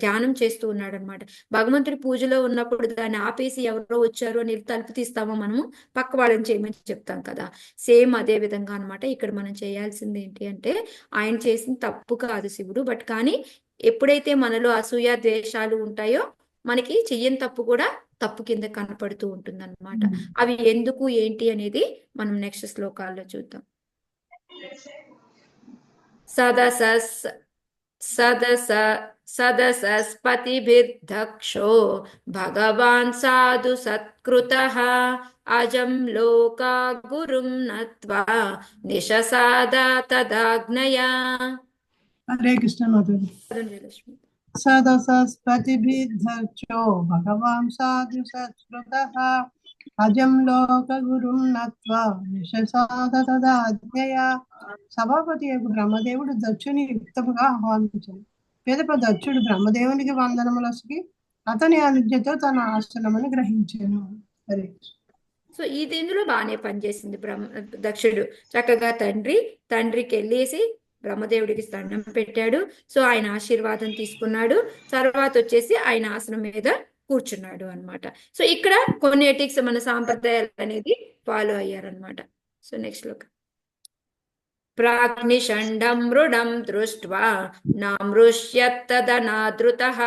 [SPEAKER 1] ధ్యానం చేస్తూ ఉన్నాడు అనమాట. భగవంతుడి పూజలో ఉన్నప్పుడు దాన్ని ఆపేసి ఎవరో వచ్చారు అని తలుపు తీస్తామో మనము, పక్క వాళ్ళని చేయమని చెప్తాం కదా. సేమ్ అదే విధంగా అనమాట ఇక్కడ మనం చేయాల్సింది ఏంటి అంటే, ఆయన చేసిన తప్పు కాదు శివుడు, బట్ కానీ ఎప్పుడైతే మనలో అసూయ ద్వేషాలు ఉంటాయో మనకి చెయ్యని తప్పు కూడా తప్పు కింద కనపడుతూ ఉంటుంది అనమాట. అవి ఎందుకు ఏంటి అనేది మనం నెక్స్ట్ శ్లోకాల్లో చూద్దాం. సదసస్పతిభిర్దక్షో భగవాన్ సాధు సత్కృతః అజం లోకా గురుం నత్వా నిశసాద తదాజ్ఞయా.
[SPEAKER 3] హరే కృష్ణ మాతాజీ. సదసస్పతిభిర్దక్షో భగవాన్ సాధు సత్కృతః అజం లోక గురుం నత్వా నిశసాద తదాజ్ఞయా. సభాపతి యొక్క బ్రహ్మదేవుడు దక్షుని యుక్తముగా ఆహ్వానించాడు. పిదప దక్షుడు బ్రహ్మదేవునికి వందనములొసగి అతని అనుజ్ఞతో తన ఆశ్రమని గ్రహించాను. హరే కృష్ణ.
[SPEAKER 1] సో ఇది ఇందులో బాగానే పనిచేసింది. దక్షుడు చక్కగా తండ్రికి వెళ్ళేసి బ్రహ్మదేవుడికి దండం పెట్టాడు. సో ఆయన ఆశీర్వాదం తీసుకున్నాడు. తర్వాత వచ్చేసి ఆయన ఆసనం మీద కూర్చున్నాడు అన్నమాట. సో ఇక్కడ కొన్ని ఎటిక్స్ మన సాంప్రదాయాలు అనేది ఫాలో అయ్యారనమాట. సో నెక్స్ట్ లోక ప్రాగ్నిషండం మృడం దృష్ట్వా నామృష్యత్తదనాదృతః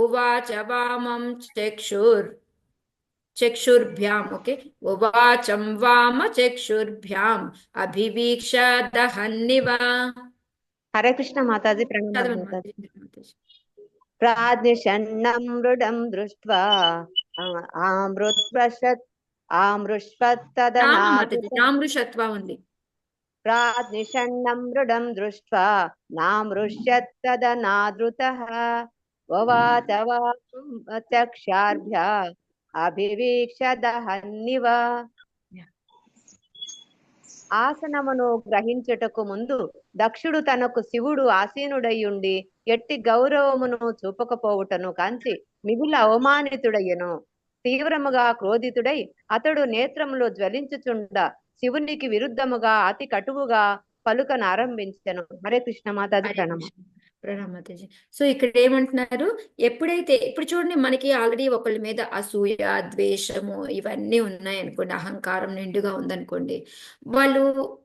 [SPEAKER 1] ఉవాచ వామం చక్షుర్భ్యాం ఓకే ఉవాచం వామ చక్షుర్భ్యాం అభివీక్ష దహన్నివ.
[SPEAKER 11] హరే కృష్ణ మాతాజీ. ప్రణామం మాతాజీ. ప్రాజ్ఞషన్నం మృడం దృష్ట్వా
[SPEAKER 1] నామృషత్వ ఉంది.
[SPEAKER 11] ప్రాజ్ఞషన్నం మృడం దృష్ట్వా నామృష్యత్తదనాదృతః వవాచ వామం చక్షార్భ్యా అభివీక్ష దహన్నివ. ఆసనమును గ్రహించుటకు ముందు దక్షుడు తనకు శివుడు ఆసీనుడయ్యుండి ఎట్టి గౌరవమును చూపకపోవుటను కాంచి మిగుల అవమానితుడయ్యను. తీవ్రముగా క్రోధితుడై అతడు నేత్రములో జ్వలించుచుండ శివునికి విరుద్ధముగా అతి కటువుగా పలుకనారంభించెను. హరే కృష్ణ మాతాజీ. ప్రణామం.
[SPEAKER 1] ప్రణామతాజీ. సో ఇక్కడ ఏమంటున్నారు, ఎప్పుడైతే ఇప్పుడు చూడండి మనకి ఆల్రెడీ ఒకళ్ళ మీద అసూయ ద్వేషము ఇవన్నీ ఉన్నాయి అనుకోండి, అహంకారం నిండుగా ఉందనుకోండి, వాళ్ళు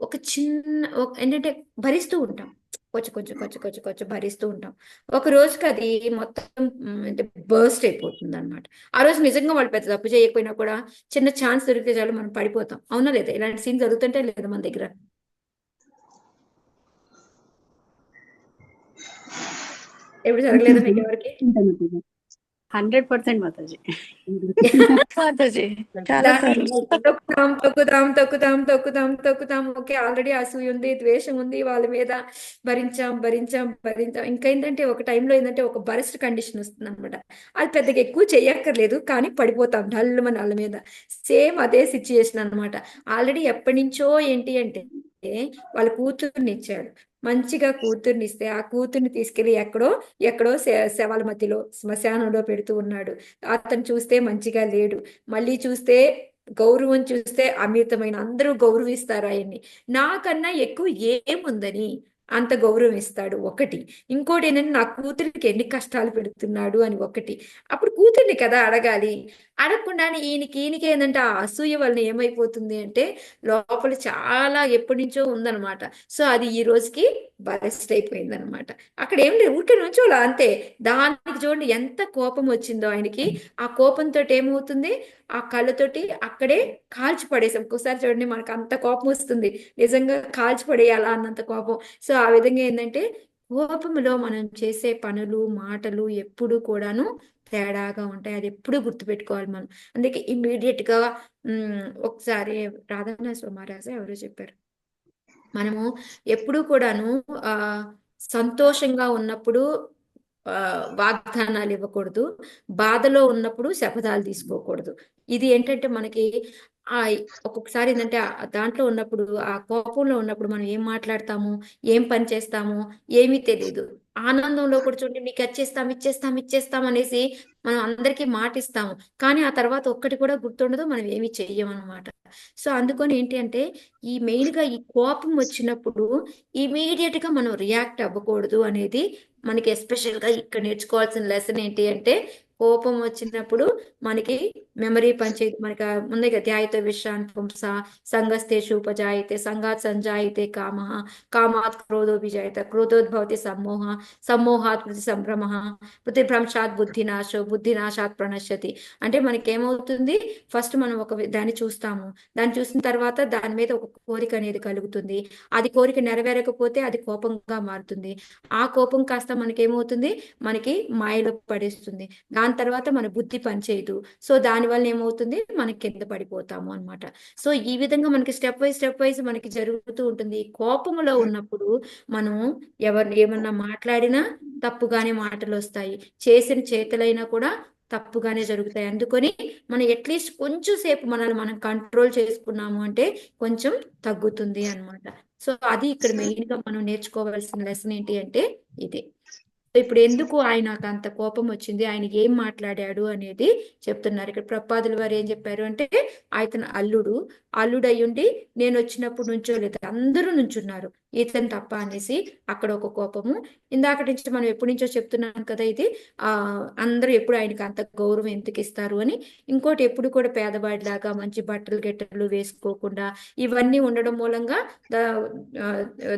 [SPEAKER 1] ఒక చిన్న ఏంటంటే భరిస్తూ ఉంటాం, కొంచెం కొంచెం కొంచెం కొంచెం కొంచెం భరిస్తూ ఉంటాం. ఒక రోజుకి అది మొత్తం అంటే బర్స్ట్ అయిపోతుంది అనమాట. ఆ రోజు నిజంగా వాళ్ళు పెద్ద తప్పు చేయకపోయినా కూడా చిన్న ఛాన్స్ దొరికితే చాలు మనం పడిపోతాం. అవునా లేదా? ఇలాంటి సీన్ జరుగుతుంటే లేదా మన దగ్గర? ఎప్పుడు జరగలేదా మీకు ఎవరికి?
[SPEAKER 10] 100% మాతాజీ.
[SPEAKER 1] తొక్కుతాం. ఓకే, ఆల్రెడీ అసూయ ఉంది, ద్వేషం ఉంది వాళ్ళ మీద, భరించాం. ఇంకా ఏంటంటే ఒక టైంలో ఏంటంటే ఒక బరస్ట్ కండిషన్ వస్తుంది అనమాట. అది పెద్దగా ఎక్కువ చెయ్యక్కర్లేదు కానీ పడిపోతాం డల్ మన వాళ్ళ మీద. సేమ్ అదే సిచ్యుయేషన్ అనమాట. ఆల్రెడీ ఎప్పటి నుంచో ఏంటి అంటే వాళ్ళ కూతుర్ని ఇచ్చాడు. మంచిగా కూతుర్ని ఇస్తే ఆ కూతుర్ని తీసుకెళ్లి ఎక్కడో శవాల మధ్యలో శ్మశానంలో పెడుతూ ఉన్నాడు. అతను చూస్తే మంచిగా లేడు, మళ్ళీ చూస్తే గౌరవం చూస్తే అమితమైన, అందరూ గౌరవిస్తారు ఆయన్ని. నాకన్నా ఎక్కువ ఏముందని అంత గౌరవం ఇస్తాడు ఒకటి. ఇంకోటి ఏంటంటే నా కూతురికి ఎన్ని కష్టాలు పెడుతున్నాడు అని ఒకటి. అప్పుడు కూతుర్ని కదా అడగాలి. అడగకుండానే ఈయనకి ఏంటంటే ఆ అసూయ వలన ఏమైపోతుంది అంటే లోపల చాలా ఎప్పటి నుంచో ఉందన్నమాట. సో అది ఈ రోజుకి బరెస్ట్ అయిపోయింది అనమాట. అక్కడ ఏం లేదు, ఊరికే నుంచోలా అంతే. దానికి చూడండి ఎంత కోపం వచ్చిందో ఆయనకి. ఆ కోపంతో ఏమవుతుంది, ఆ కళ్ళతోటి అక్కడే కాల్చి పడేసాం. ఒక్కోసారి చూడండి మనకు అంత కోపం వస్తుంది, నిజంగా కాల్చి పడేయాలా అన్నంత కోపం. సో ఆ విధంగా ఏంటంటే కోపంలో మనం చేసే పనులు మాటలు ఎప్పుడు కూడాను తేడాగా ఉంటాయి. అది ఎప్పుడు గుర్తుపెట్టుకోవాలి మనం. అందుకే ఇమ్మీడియట్ గా ఒకసారి రాధానాథ మహారాజు ఎవరో చెప్పారు, మనము ఎప్పుడు కూడాను సంతోషంగా ఉన్నప్పుడు వాగ్దానాలు ఇవ్వకూడదు, బాధలో ఉన్నప్పుడు శపథాలు తీసుకోకూడదు. ఇది ఏంటంటే మనకి ఆ ఒక్కొక్కసారి ఏంటంటే దాంట్లో ఉన్నప్పుడు ఆ కోపంలో ఉన్నప్పుడు మనం ఏం మాట్లాడతాము, ఏం పని చేస్తాము, ఏమీ తెలియదు. ఆనందంలో కూడా చూడండి, మీకు ఇచ్చేస్తాం ఇచ్చేస్తాం ఇచ్చేస్తాం అనేసి మనం అందరికీ మాట ఇస్తాము. కానీ ఆ తర్వాత ఒక్కటి కూడా గుర్తుండదు, మనం ఏమీ చెయ్యమన్నమాట. సో అందుకని ఏంటి అంటే ఈ మెయిన్గా ఈ కోపం వచ్చినప్పుడు ఇమీడియట్ గా మనం రియాక్ట్ అవ్వకూడదు అనేది మనకి ఎస్పెషల్గా ఇక్కడ నేర్చుకోవాల్సిన లెసన్ ఏంటి అంటే, కోపం వచ్చినప్పుడు మనకి మెమరీ పనిచేయదు. మనకి ముందే కదా, ధ్యాయత విశ్రాంతి పుంస సంగస్తేషు ఉపజాయితే సంగాత్ సంజాయితే కామ కామాత్ క్రోధోభిజాయిత క్రోధోద్భవతి సమ్మోహ సమ్మోహాత్ ప్రతి సంభ్రమ ప్రతిభ్రంశాత్ బుద్ధినాశో బుద్ధినాశాత్ ప్రణశ్యతి. అంటే మనకేమవుతుంది, ఫస్ట్ మనం ఒక దాన్ని చూస్తాము, దాన్ని చూసిన తర్వాత దాని మీద ఒక కోరిక అనేది కలుగుతుంది. అది కోరిక నెరవేరకపోతే అది కోపంగా మారుతుంది. ఆ కోపం కాస్త మనకేమవుతుంది, మనకి మాయలో పడేస్తుంది. దాని తర్వాత మన బుద్ధి పనిచేయదు. సో దానివల్ల ఏమవుతుంది, మనకి కింద పడిపోతాము అన్నమాట. సో ఈ విధంగా మనకి స్టెప్ వైజ్ మనకి జరుగుతూ ఉంటుంది. ఈ కోపంలో ఉన్నప్పుడు మనం ఎవరిని ఏమన్నా మాట్లాడినా తప్పుగానే మాటలు వస్తాయి, చేసిన చేతులైనా కూడా తప్పుగానే జరుగుతాయి. అందుకని మనం అట్లీస్ట్ కొంచెం సేపు మనల్ని మనం కంట్రోల్ చేసుకున్నాము అంటే కొంచెం తగ్గుతుంది అన్నమాట. సో అది ఇక్కడ మెయిన్ గా మనం నేర్చుకోవాల్సిన లెసన్ ఏంటి అంటే ఇదే. ఇప్పుడు ఎందుకు ఆయనకు అంత కోపం వచ్చింది, ఆయన ఏం మాట్లాడాడు అనేది చెప్తున్నారు. ఇక్కడ ప్రపాదుల వారు ఏం చెప్పారు అంటే, ఆయన అల్లుడు అయ్యుండి నేను వచ్చినప్పుడు నుంచోలేదు, అందరూ నుంచున్నారు, ఇతను తప్ప అనేసి అక్కడ ఒక కోపము. ఇందాక నుంచి మనం ఎప్పటి నుంచో చెప్తున్నాం కదా, ఇది అందరూ ఎప్పుడు ఆయనకి అంత గౌరవం ఎందుకు ఇస్తారు అని. ఇంకోటి, ఎప్పుడు కూడా పేదవాడిలాగా మంచి బట్టలు గెట్టలు వేసుకోకుండా ఇవన్నీ ఉండడం మూలంగా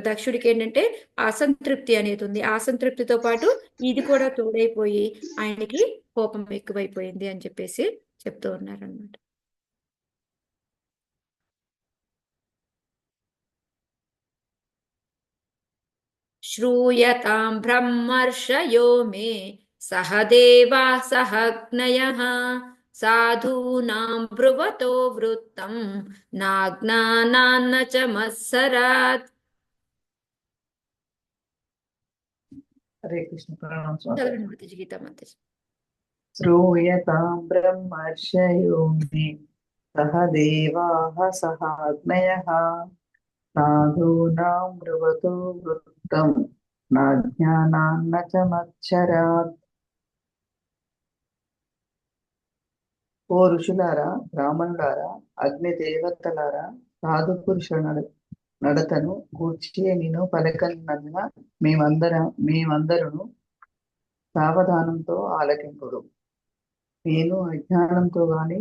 [SPEAKER 1] దక్షుడికి ఏంటంటే అసంతృప్తి అనేది ఉంది. ఆ అసంతృప్తితో పాటు ఇది కూడా తోడైపోయి ఆయనకి కోపం ఎక్కువైపోయింది అని చెప్పేసి చెప్తూ ఉన్నారన్నమాట. శ్రూయతాం బ్రహ్మర్షయో మే సహ దేవా సహజ్ఞయః సాధూనాం బ్రువతో వృత్తం నాజ్ఞానాన్న చ మత్సరాత్.
[SPEAKER 12] హరే కృష్ణ. ప్రణామం స్వామి.
[SPEAKER 1] చదవండి మాతాజీ, గీతా మాతాజీ.
[SPEAKER 12] శ్రూయతాం బ్రహ్మర్షయో మే సహ దేవాః సహాగ్నయః సాధూనాం బ్రువతో వృత్తం నాజ్ఞానాన్న చ మత్సరాత్. ఓ ఋషులారా, బ్రాహ్మణులారా, అగ్ని దేవతలారా, సాధు పురుషుల నడతను గూర్చి నేను పలకనందున మేమందరూ సావధానంతో ఆలకింపుడు. నేను అజ్ఞానంతో గాని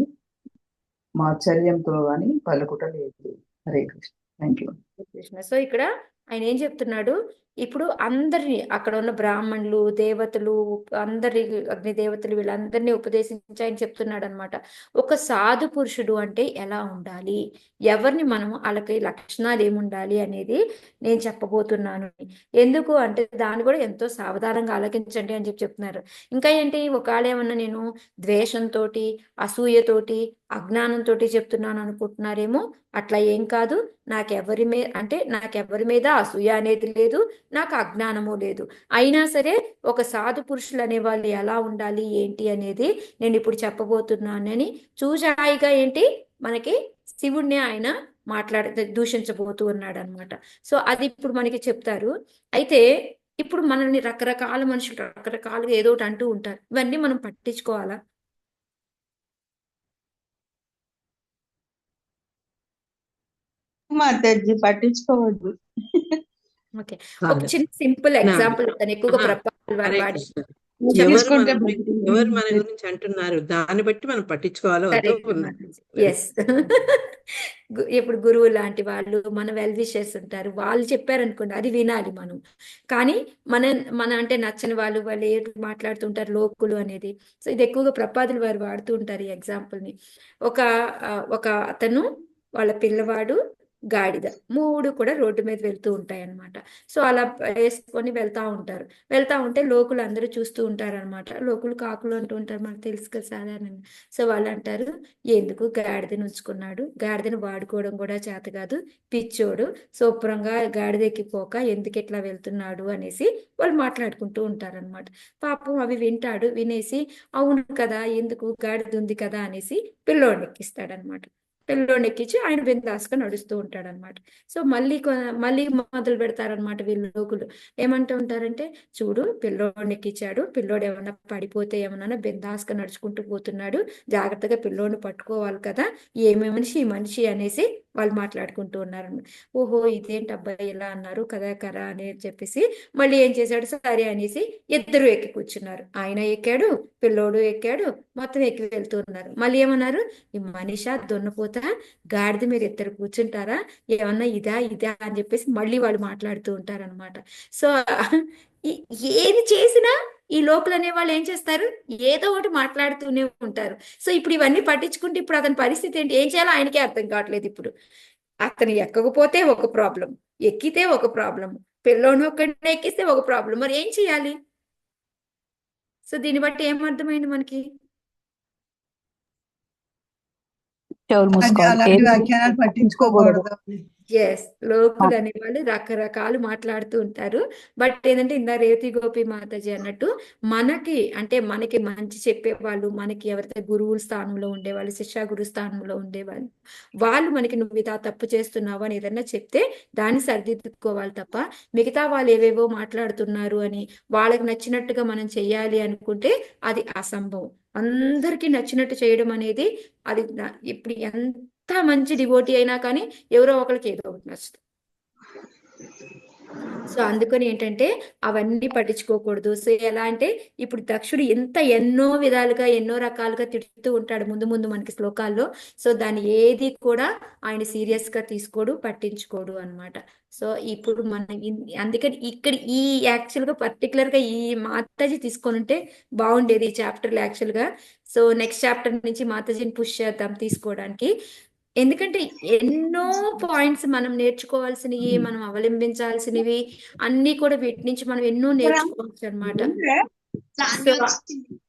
[SPEAKER 12] మాత్సర్యంతో గాని పలుకుట లేదు. Hare Krishna. Thank you.
[SPEAKER 1] Krishna. So ఇక్కడ ఆయన ఏం చెప్తున్నాడు, ఇప్పుడు అందరినీ అక్కడ ఉన్న బ్రాహ్మణులు దేవతలు అందరి అగ్ని దేవతలు వీళ్ళందరినీ ఉపదేశించి ఆయన చెప్తున్నాడు అనమాట. ఒక సాధు పురుషుడు అంటే ఎలా ఉండాలి, ఎవరిని మనం వాళ్ళకి లక్షణాలు ఏముండాలి అనేది నేను చెప్పబోతున్నాను. ఎందుకు అంటే దాన్ని కూడా ఎంతో సావధానంగా ఆలకించండి అని చెప్తున్నారు. ఇంకా ఏంటి, ఒకవేళ ఏమన్నా నేను ద్వేషంతో అసూయతోటి అజ్ఞానంతో చెప్తున్నాను అనుకుంటున్నారేమో, అట్లా ఏం కాదు. నాకెవరి మీద అసూయ అనేది లేదు, నాకు అజ్ఞానము లేదు. అయినా సరే ఒక సాధు పురుషులు అనే వాళ్ళు ఎలా ఉండాలి ఏంటి అనేది నేను ఇప్పుడు చెప్పబోతున్నానని చూజాయిగా ఏంటి మనకి శివుణ్ణి ఆయన దూషించబోతూ ఉన్నాడు అనమాట. సో అది ఇప్పుడు మనకి చెప్తారు. అయితే ఇప్పుడు మనల్ని రకరకాల మనుషులు రకరకాలుగా ఏదో ఒకటి అంటూ ఉంటారు. ఇవన్నీ మనం పట్టించుకోవాలా?
[SPEAKER 9] మాతాజీ పట్టించుకోవద్దు.
[SPEAKER 1] ఓకే, ఒక చిన్న సింపుల్ ఎగ్జాంపుల్ తను ఎక్కువగా ప్రపాదుల వారు
[SPEAKER 2] హరే
[SPEAKER 1] వాడి
[SPEAKER 2] కృష్ణ.
[SPEAKER 9] తీసుకుంటే
[SPEAKER 2] ఎవరు మన గురించి అంటున్నారు దాన్ని బట్టి మనం పట్టించుకోవాలో వద్దో
[SPEAKER 1] ఎస్. ఇప్పుడు గురువు లాంటి వాళ్ళు, మన వెల్ విషర్స్ ఉంటారు, వాళ్ళు చెప్పారనుకోండి అది వినాలి మనం. కానీ మన అంటే నచ్చని వాళ్ళు ఏటు మాట్లాడుతుంటారు లోకులు అనేది. సో ఇది ఎక్కువగా ప్రపాదుల వారు వాడుతూ ఉంటారు ఈ ఎగ్జాంపుల్ని. ఒక అతను వాళ్ళ పిల్లవాడు గాడిద 3 కూడా రోడ్డు మీద వెళ్తూ ఉంటాయి అనమాట. సో అలా వేసుకొని వెళ్తా ఉంటే లోకులు అందరూ చూస్తూ ఉంటారనమాట. లోకులు కాకులు అంటూ ఉంటారు, మనకు తెలుసు కదా సాధారణంగా. సో వాళ్ళు అంటారు, ఎందుకు గాడిదని ఉంచుకున్నాడు, గాడిదని వాడుకోవడం కూడా చేత కాదు, పిచ్చోడు, శుభ్రంగా గాడిద ఎక్కిపోక ఎందుకు ఇట్లా వెళ్తున్నాడు అనేసి వాళ్ళు మాట్లాడుకుంటూ ఉంటారనమాట. పాపం అవి వింటాడు, వినేసి అవును కదా ఎందుకు గాడిద ఉంది కదా అనేసి పిల్లోడిని ఎక్కిస్తాడనమాట. పిల్లోని ఎక్కించి ఆయన బిందాస్గా నడుస్తూ ఉంటాడు అనమాట. సో మళ్ళీ మొదలు పెడతారనమాట వీళ్ళు లోకులు. ఏమంటూ ఉంటారంటే, చూడు పిల్లోడిని ఎక్కించాడు, పిల్లోడు ఏమన్నా పడిపోతే ఏమన్నా బిందాస్గా నడుచుకుంటూ పోతున్నాడు, జాగ్రత్తగా పిల్లోడిని పట్టుకోవాలి కదా, ఏమి మనిషి ఈ మనిషి అనేసి వాళ్ళు మాట్లాడుకుంటూ ఉన్నారు. ఓహో ఇదేంటి అబ్బాయి ఇలా అన్నారు కదా అని చెప్పేసి మళ్ళీ ఏం చేశాడు, సరే అనేసి ఇద్దరు ఎక్కి కూర్చున్నారు. ఆయన ఎక్కాడు, పిల్లోడు ఎక్కాడు, మొత్తం ఎక్కి వెళ్తూ ఉన్నారు. మళ్ళీ ఏమన్నారు, ఈ మనిషా దున్నపోతా గాడిద మీరు ఇద్దరు కూర్చుంటారా, ఏమన్నా ఇదా అని చెప్పేసి మళ్ళీ వాళ్ళు మాట్లాడుతూ ఉంటారనమాట. సో ఏది చేసినా ఈ లోకల్ అనే వాళ్ళు ఏం చేస్తారు, ఏదో ఒకటి మాట్లాడుతూనే ఉంటారు. సో ఇప్పుడు ఇవన్నీ పట్టించుకుంటే ఇప్పుడు అతని పరిస్థితి ఏంటి, ఏం చేయాలో ఆయనకే అర్థం కావట్లేదు. ఇప్పుడు అతను ఎక్కకపోతే ఒక ప్రాబ్లం, ఎక్కితే ఒక ప్రాబ్లం, పిల్లోని ఒక్కడిని ఎక్కిస్తే ఒక ప్రాబ్లం, మరి ఏం చేయాలి? సో దీన్ని బట్టి ఏమర్థమైంది మనకి?
[SPEAKER 3] అలాంటి వ్యాఖ్యానాలు పట్టించుకోకూడదు.
[SPEAKER 1] ఎస్, లోకులు అనే వాళ్ళు రకరకాలు మాట్లాడుతూ ఉంటారు. బట్ ఏంటంటే ఇందా రేవతి గోపి మాతాజీ అన్నట్టు మనకి మంచి చెప్పేవాళ్ళు, మనకి ఎవరైతే గురువుల స్థానంలో ఉండేవాళ్ళు, శిక్షా గురు స్థానంలో ఉండేవాళ్ళు, వాళ్ళు మనకి నువ్వు ఇదా తప్పు చేస్తున్నావు అని ఏదన్నా చెప్తే దాన్ని సరిదిద్దుకోవాలి తప్ప, మిగతా వాళ్ళు ఏవేవో మాట్లాడుతున్నారు అని వాళ్ళకి నచ్చినట్టుగా మనం చెయ్యాలి అనుకుంటే అది అసంభవం. అందరికీ నచ్చినట్టు చేయడం అనేది అది ఇప్పుడు ఎంత మంచి డివోటీ అయినా కానీ ఎవరో ఒకరికి ఏదో ఒకటి నచ్చుతుంది. సో అందుకని ఏంటంటే అవన్నీ పట్టించుకోకూడదు. సో ఎలా అంటే ఇప్పుడు దక్షుడు ఎన్నో విధాలుగా ఎన్నో రకాలుగా తిడుతూ ఉంటాడు ముందు మనకి శ్లోకాల్లో. సో దాన్ని ఏది కూడా ఆయన సీరియస్ గా తీసుకోడు, పట్టించుకోడు అనమాట. సో ఇప్పుడు మనం అందుకని ఇక్కడ ఈ యాక్చువల్ గా పర్టికులర్ గా ఈ మాతాజీ తీసుకొని ఉంటే బాగుండేది ఈ చాప్టర్ లో యాక్చువల్ గా. సో నెక్స్ట్ చాప్టర్ నుంచి మాతాజీని పుష్ చేద్దాం తీసుకోవడానికి. ఎందుకంటే ఎన్నో పాయింట్స్ మనం నేర్చుకోవాల్సినవి, మనం అవలంబించాల్సినవి అన్ని కూడా వీటి నుంచి మనం ఎన్నో నేర్చుకోవచ్చు అనమాట. సో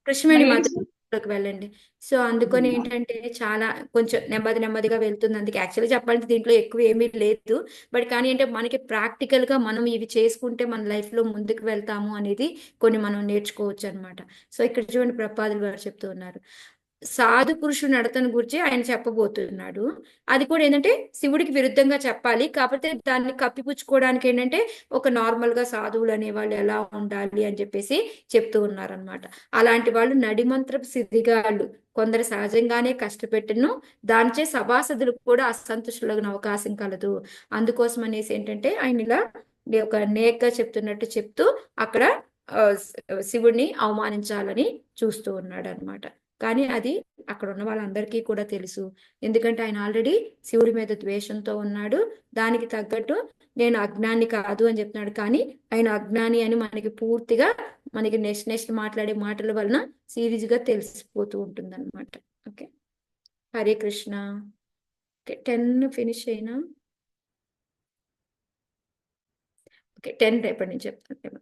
[SPEAKER 1] కృష్ణవేణి మాతకి వెళ్ళండి. సో అందుకని ఏంటంటే చాలా కొంచెం నెమ్మదిగా వెళ్తుంది. అందుకే యాక్చువల్గా చెప్పాలంటే దీంట్లో ఎక్కువ ఏమీ లేదు. బట్ కానీ అంటే మనకి ప్రాక్టికల్ గా మనం ఇవి చేసుకుంటే మన లైఫ్ లో ముందుకు వెళ్తాము అనేది కొన్ని మనం నేర్చుకోవచ్చు అనమాట. సో ఇక్కడ చూడండి ప్రభుపాదులు గారు చెప్తూ ఉన్నారు, సాధు పురుషుడు నడతను గురించి ఆయన చెప్పబోతున్నాడు. అది కూడా ఏంటంటే శివుడికి విరుద్ధంగా చెప్పాలి, కాకపోతే దాన్ని కప్పిపుచ్చుకోవడానికి ఏంటంటే ఒక నార్మల్ గా సాధువులు అనే వాళ్ళు ఎలా ఉండాలి అని చెప్పేసి చెప్తూ ఉన్నారనమాట. అలాంటి వాళ్ళు నడిమంత్రపు సిద్ధిగాళ్ళు, కొందరు సహజంగానే కష్టపెట్టను, దానిచే సభాసదులకు కూడా అసంతుష్టులగిన అవకాశం కలదు. అందుకోసం అనేసి ఏంటంటే ఆయన ఇలా ఒక నేగ్గా చెప్తున్నట్టు చెప్తూ అక్కడ శివుడిని అవమానించాలని చూస్తూ ఉన్నాడు అనమాట. కానీ అది అక్కడ ఉన్న వాళ్ళందరికీ కూడా తెలుసు, ఎందుకంటే ఆయన ఆల్రెడీ శివుడి మీద ద్వేషంతో ఉన్నాడు. దానికి తగ్గట్టు నేను అజ్ఞాని కాదు అని చెప్తున్నాడు, కానీ ఆయన అజ్ఞాని అని మనకి పూర్తిగా మనకి నెక్స్ట్ మాట్లాడే మాటల వలన సిరీస్ గా తెలిసిపోతూ ఉంటుంది అనమాట. Okay, Hare Krishna. Okay 10 finish అయినా, ఓకే 10 రేపటి నుంచి చెప్తాను.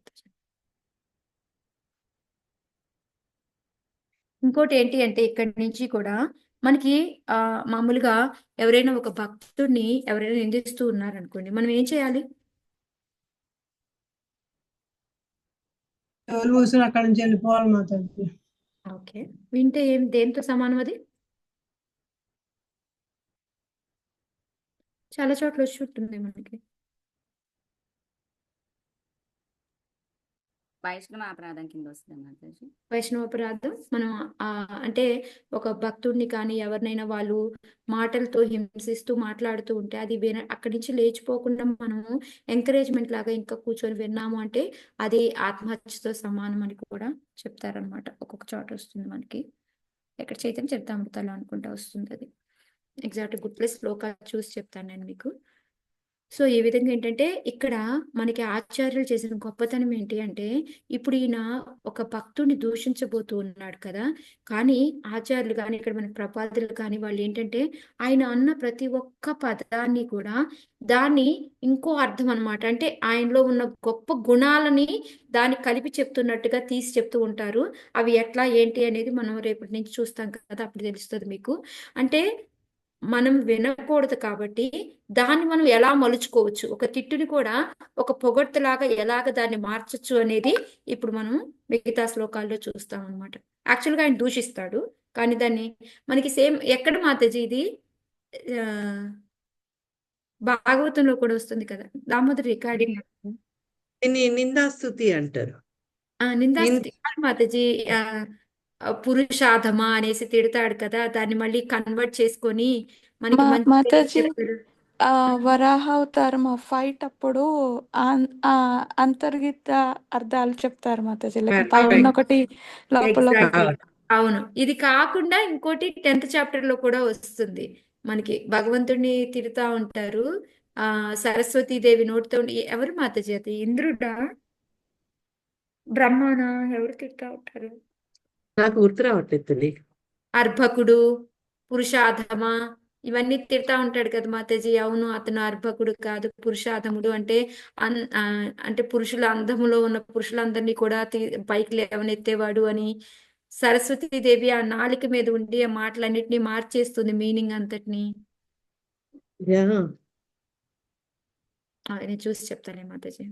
[SPEAKER 1] ఇంకోటి ఏంటి అంటే ఇక్కడి నుంచి కూడా మనకి మామూలుగా ఎవరైనా ఒక భక్తుడిని ఎవరైనా నిందిస్తూ ఉన్నారనుకోండి, మనం ఏం చేయాలి?
[SPEAKER 3] చెవులు మూసుకుని అక్కడి నుంచి వెళ్ళిపోవాలి మాతాజీ.
[SPEAKER 1] ఓకే, వింటే దేంతో సమానం అది? చాలా చోట్ల వచ్చి ఉంటుంది మనకి.
[SPEAKER 13] వైష్ణవ అపరాధం కింద వస్తుంది మాతాజీ.
[SPEAKER 1] వైష్ణవ అపరాధం మనం అంటే ఒక భక్తుడిని కానీ ఎవరినైనా వాళ్ళు మాటలతో హింసిస్తూ మాట్లాడుతూ ఉంటే అది అక్కడి నుంచి లేచిపోకుండా మనము ఎంకరేజ్మెంట్ లాగా ఇంకా కూర్చొని విన్నాము అంటే అది ఆత్మహత్యతో సమానం అని కూడా చెప్తారనమాట. ఒక్కొక్క చోట వస్తుంది మనకి, ఎక్కడ చైతన్య చరితామృతాలు అనుకుంటా వస్తుంది అది. ఎగ్జాక్ట్ గుడ్ ప్లేస్ శ్లోకాలు చూసి చెప్తాను నేను మీకు. సో ఈ విధంగా ఏంటంటే ఇక్కడ మనకి ఆచార్యులు చేసిన గొప్పతనం ఏంటి అంటే, ఇప్పుడు ఈయన ఒక భక్తుడిని దూషించబోతూ ఉన్నాడు కదా, కానీ ఆచార్యులు కానీ ఇక్కడ మన ప్రపాదులు కానీ వాళ్ళు ఏంటంటే ఆయన అన్న ప్రతి ఒక్క పదాన్ని కూడా దాన్ని ఇంకో అర్థం అనమాట, అంటే ఆయనలో ఉన్న గొప్ప గుణాలని దాన్ని కలిపి చెప్తున్నట్టుగా తీసి చెప్తూ ఉంటారు. అవి ఎట్లా ఏంటి అనేది మనం రేపటి నుంచి చూస్తాం కదా, అప్పుడు తెలుస్తుంది మీకు. అంటే మనం వినకూడదు కాబట్టి దాన్ని మనం ఎలా మలుచుకోవచ్చు, ఒక తిట్టుని కూడా ఒక పొగడ్తలాగా ఎలాగ దాన్ని మార్చచ్చు అనేది ఇప్పుడు మనం మిగతా శ్లోకాల్లో చూస్తాం అనమాట. యాక్చువల్గా ఆయన దూషిస్తాడు, కానీ దాన్ని మనకి సేమ్ ఎక్కడ మాతాజీ ఇది ఆ, భాగవతంలో కూడా వస్తుంది కదా, దామోదర్ రికార్డింగ్.
[SPEAKER 2] దీన్ని నిందాస్తుతి అంటారు.
[SPEAKER 1] నిందాస్తుతి కాదు మాతాజీ. పురుషాధమ అనేసి తిడతాడు కదా, దాన్ని మళ్ళీ కన్వర్ట్ చేసుకొని మనకి మంచి పేరు
[SPEAKER 7] మాతాజీ
[SPEAKER 1] చెప్తాడు.
[SPEAKER 7] వరాహ అవతారం ఆ ఫైట్ అప్పుడు అంతర్గత అర్థాలు చెప్తారు మాతాజీ, లైక్ పైన ఒకటి లోపల
[SPEAKER 1] ఎగ్జాక్ట్లీ,
[SPEAKER 7] ఒకటి.
[SPEAKER 1] అవును. ఇది కాకుండా ఇంకోటి 10th చాప్టర్ లో కూడా వస్తుంది. మనకి భగవంతుడిని తిడుతా ఉంటారు. సరస్వతీదేవి నోటితో ఎవరు మాతాజీ అది, ఇంద్రుడా బ్రహ్మనా ఎవరు తిడుతా ఉంటారు?
[SPEAKER 2] నాకు గుర్తు రావట్లేదు తల్లి.
[SPEAKER 1] అర్భకుడు, పురుషాధమ, ఇవన్నీ తిడతా ఉంటాడు కదా మాతాజీ. అవును, అతను అర్భకుడు కాదు, పురుషాధముడు అంటే అంటే పురుషుల అందములో ఉన్న పురుషులందరినీ కూడా పైకి లేవనెత్తేవాడు అని. సరస్వతీదేవి ఆ నాలిక మీద ఉండి ఆ మాటలన్నిటినీ మార్చేస్తుంది, మీనింగ్ అంతటిని.
[SPEAKER 2] యా
[SPEAKER 1] నేను చూసి చెప్తానే మాతాజీ.